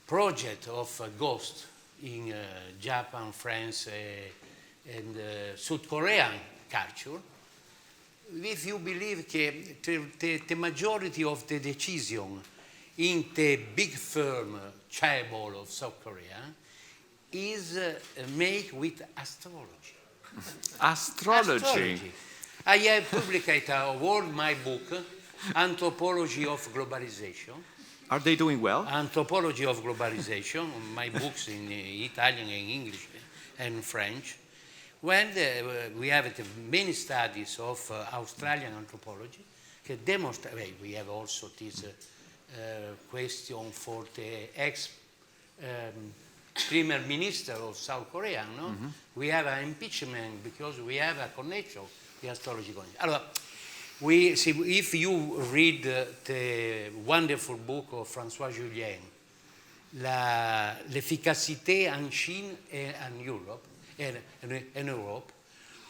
project of GHOST in Japan, France, and South Korean culture. If you believe that the majority of the decision in the big firm chaebol of South Korea is made with astrology. Astrology. I have published my book, Anthropology of Globalization. Are they doing well? Anthropology of Globalization, my books in Italian and English and French. When we have many studies of Australian anthropology that demonstrate, we have also this question for the ex-Prime Minister of South Korea, no? Mm-hmm. We have an impeachment because we have a connection, the astrology connection. Allora, we see, if you read the wonderful book of François Julien, L'efficacité en Chine and Europe, in Europe,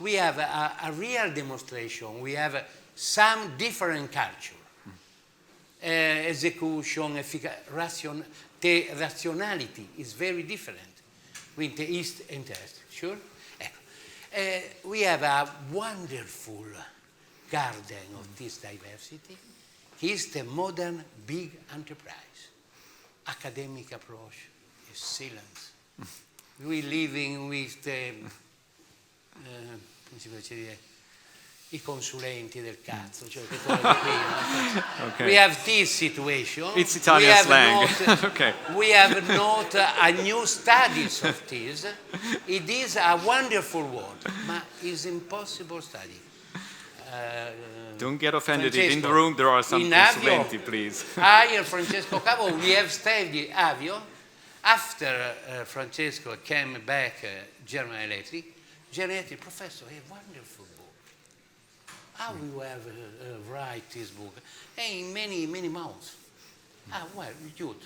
we have a real demonstration. We have some different culture, execution, the rationality is very different with the East and the West. Sure? We have a wonderful garden of this diversity. Is the modern big enterprise, academic approach, excellence. We living with the, come si può dire, I consulenti del cazzo, cioè che cosa qui, no? Okay. We have this situation. It's Italian slang. Okay. We have not a new studies of this. It is a wonderful word, but it's impossible study. Don't get offended. Francesco, in the room there are some consulenti, please. I and Francesco Cavo, we have studied Avio. After Francesco came back, General Electric, professor, a wonderful book. How we have write this book? In many, many months. Well, good.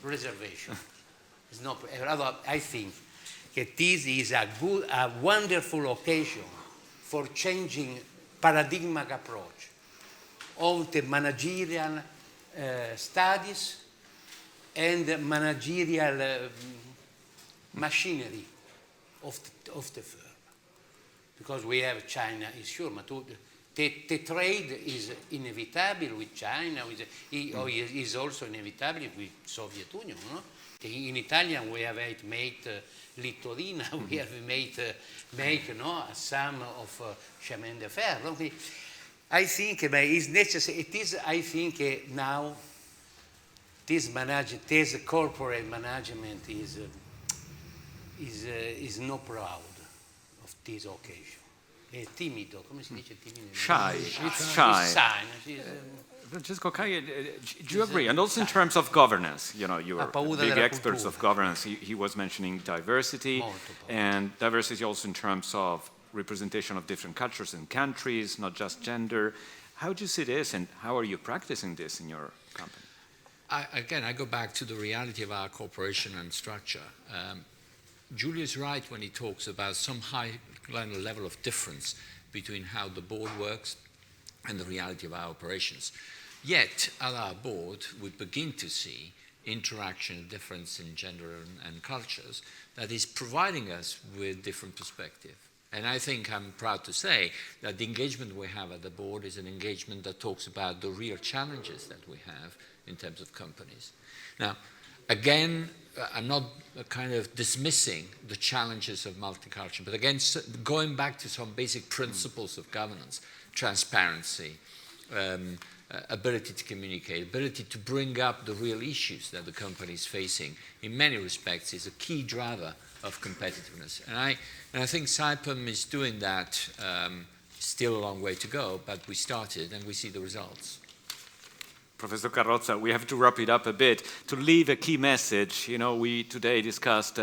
Reservation. It's not, I think that this is a wonderful occasion for changing paradigmatic approach of the managerial studies and managerial machinery of the firm. Because we have China, is sure, but the trade is inevitable with China, is also inevitable with Soviet Union. No? In Italian, we have made Littorina, we have made no, some of chemin de fer. No? I think it's necessary. It is, I think, now. This corporate management is not proud of this occasion. È timido, come si dice timido? Shy. It's shy. Francesco Caia, do you agree? And also in terms of governance, you know, you're big experts of governance. He was mentioning diversity, and diversity also in terms of representation of different cultures and countries, not just gender. How do you see this, and how are you practicing this in your company? I go back to the reality of our corporation and structure. Giulio is right when he talks about some high level of difference between how the board works and the reality of our operations. Yet, at our board, we begin to see interaction, difference in gender and cultures that is providing us with different perspective. And I think I'm proud to say that the engagement we have at the board is an engagement that talks about the real challenges that we have in terms of companies. Now, again, I'm not kind of dismissing the challenges of multicultural. But again, going back to some basic principles of governance, transparency, ability to communicate, ability to bring up the real issues that the company is facing, in many respects, is a key driver of competitiveness. And I think Saipem is doing that. Still a long way to go, but we started and we see the results. Professor Carrozza, we have to wrap it up a bit. To leave a key message, you know, we today discussed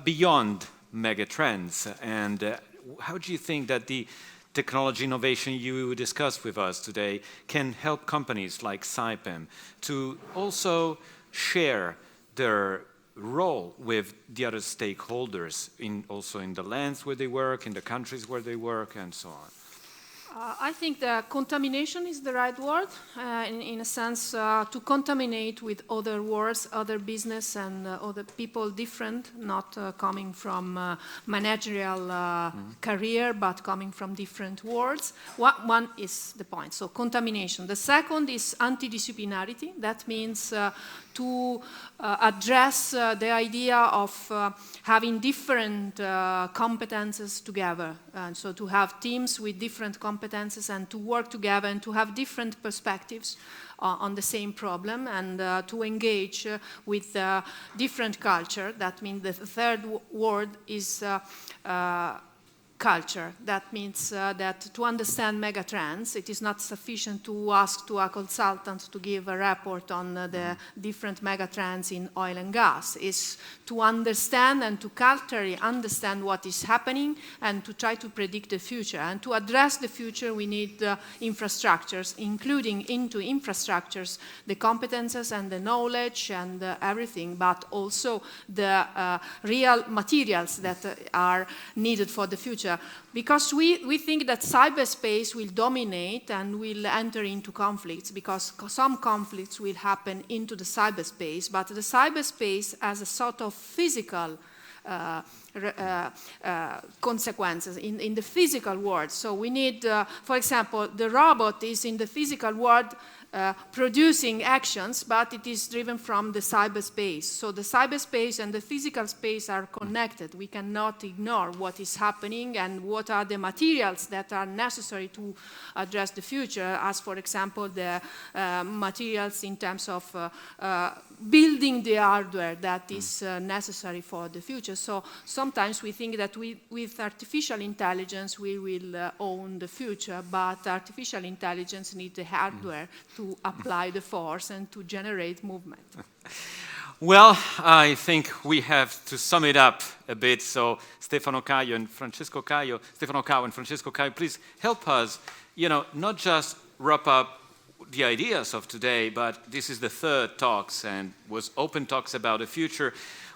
beyond megatrends. And how do you think that the technology innovation you discussed with us today can help companies like Saipem to also share their role with the other stakeholders, also in the lands where they work, in the countries where they work, and so on? I think the contamination is the right word, in a sense, to contaminate with other words, other business and other people different, not coming from managerial career, but coming from different worlds. One is the point, so contamination. The second is antidisciplinarity. That means to address the idea of having different competences together. And so to have teams with different competences and to work together and to have different perspectives on the same problem and to engage with different culture. That means the third word is culture. That means that to understand megatrends, it is not sufficient to ask to a consultant to give a report on the different megatrends in oil and gas. It's to understand and to culturally understand what is happening and to try to predict the future. And to address the future, we need infrastructures, including into infrastructures the competences and the knowledge and everything, but also the real materials that are needed for the future. Because we think that cyberspace will dominate and will enter into conflicts, because some conflicts will happen into the cyberspace, but the cyberspace has a sort of physical consequences in the physical world. So we need, for example, the robot is in the physical world producing actions, but it is driven from the cyberspace. So the cyberspace and the physical space are connected. We cannot ignore what is happening and what are the materials that are necessary to address the future, as for example the materials in terms of building the hardware that is necessary for the future. So sometimes we think that with artificial intelligence we will own the future, but artificial intelligence needs the hardware to apply the force and to generate movement. Well, I think we have to sum it up a bit. So Stefano Caio and Francesco Caio, please help us, not just wrap up the ideas of today, but this is the third talks and was open talks about the future.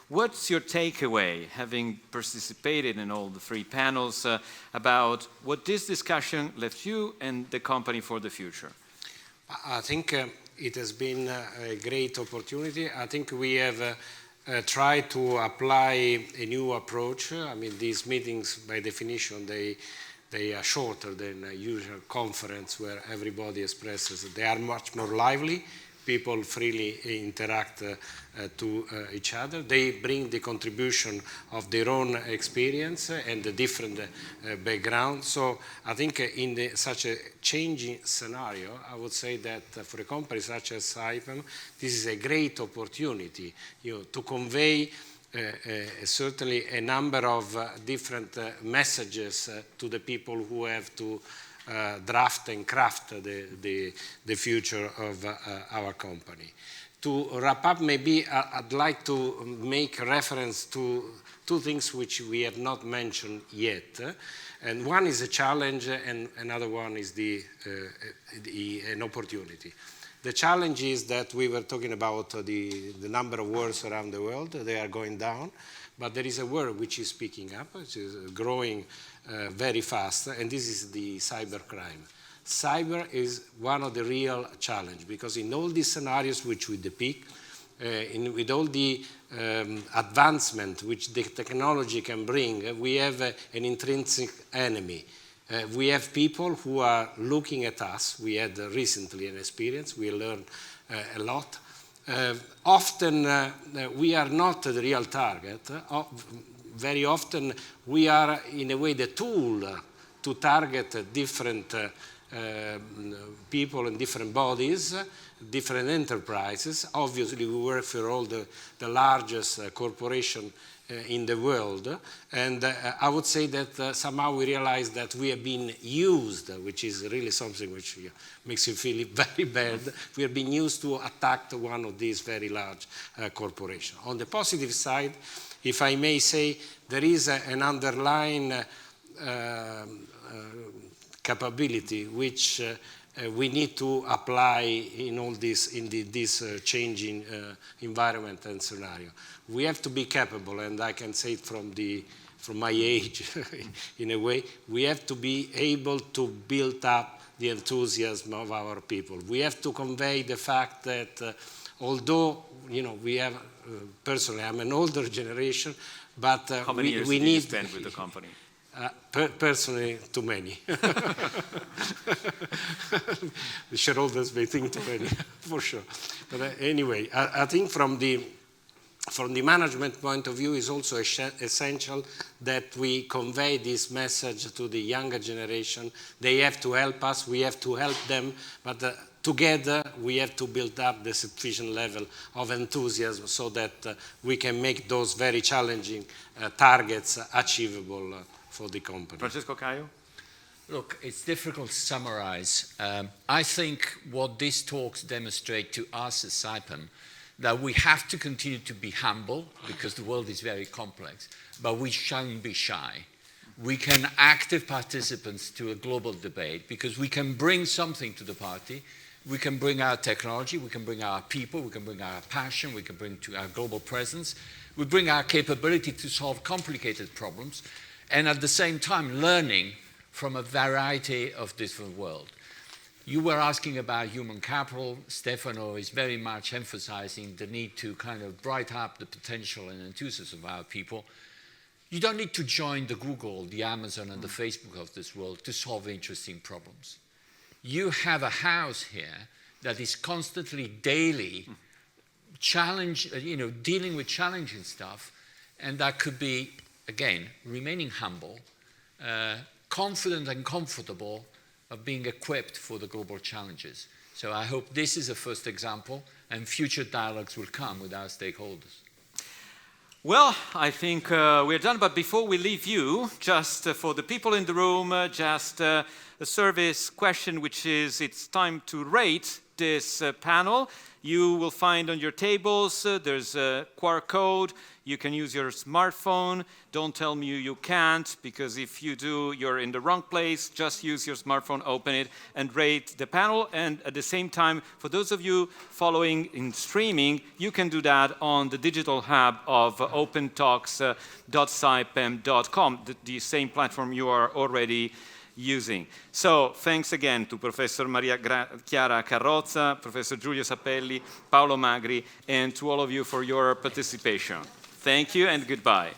What's your takeaway, having participated in all the three panels, about what this discussion left you and the company for the future? I think it has been a great opportunity. I think we have tried to apply a new approach. I mean, these meetings, by definition, they are shorter than a usual conference where everybody expresses. They are much more lively. People freely interact to each other. They bring the contribution of their own experience and the different background. So I think in such a changing scenario, I would say that for a company such as Saipem, this is a great opportunity to convey certainly a number of different messages to the people who have to draft and craft the future of our company. To wrap up, maybe I'd like to make reference to two things which we have not mentioned yet. And one is a challenge and another one is an opportunity. The challenge is that we were talking about the number of wars around the world. They are going down, but there is a word which is picking up, which is growing very fast, and this is the cybercrime. Cyber is one of the real challenges, because in all these scenarios which we depict, with all the advancement which the technology can bring, we have an intrinsic enemy. We have people who are looking at us. We had recently an experience. We learned a lot. Often we are not the real target. Very often we are, in a way, the tool to target different people and different bodies, different enterprises. Obviously, we work for all the largest corporations in the world, and I would say that somehow we realize that we have been used, which is really something which makes you feel very bad. We have been used to attack one of these very large corporations. On the positive side, if I may say, there is an underlying capability which we need to apply in all this, in this changing environment and scenario. We have to be capable, and I can say it from my age, in a way, we have to be able to build up the enthusiasm of our people. We have to convey the fact that although, we have, personally, I'm an older generation, but How many years we did need you spend with the company? Personally, too many. The shareholders may think too many, for sure. But anyway, I think from the management point of view, it's also essential that we convey this message to the younger generation. They have to help us, we have to help them, but together we have to build up the sufficient level of enthusiasm so that we can make those very challenging targets achievable for the company. Francesco Caio? Look, it's difficult to summarize. I think what these talks demonstrate to us as SAIPEM, that we have to continue to be humble because the world is very complex, but we shouldn't be shy. We can active participants to a global debate because we can bring something to the party. We can bring our technology, we can bring our people, we can bring our passion, we can bring to our global presence. We bring our capability to solve complicated problems, and at the same time learning from a variety of different worlds. You were asking about human capital. Stefano is very much emphasizing the need to kind of brighten up the potential and enthusiasm of our people. You don't need to join the Google, the Amazon, and the Facebook of this world to solve interesting problems. You have a house here that is constantly, daily, dealing with challenging stuff, and that could be, again, remaining humble, confident and comfortable of being equipped for the global challenges. So I hope this is a first example, and future dialogues will come with our stakeholders. Well, I think we're done, but before we leave you, just for the people in the room, just a service question, which is it's time to rate this panel. You will find on your tables, there's a QR code. You can use your smartphone. Don't tell me you can't, because if you do, you're in the wrong place. Just use your smartphone, open it, and rate the panel. And at the same time, for those of you following in streaming, you can do that on the digital hub of opentalks.saipem.com, the same platform you are already using. So thanks again to Professor Maria Chiara Carrozza, Professor Giulio Sapelli, Paolo Magri, and to all of you for your participation. Thank you and goodbye.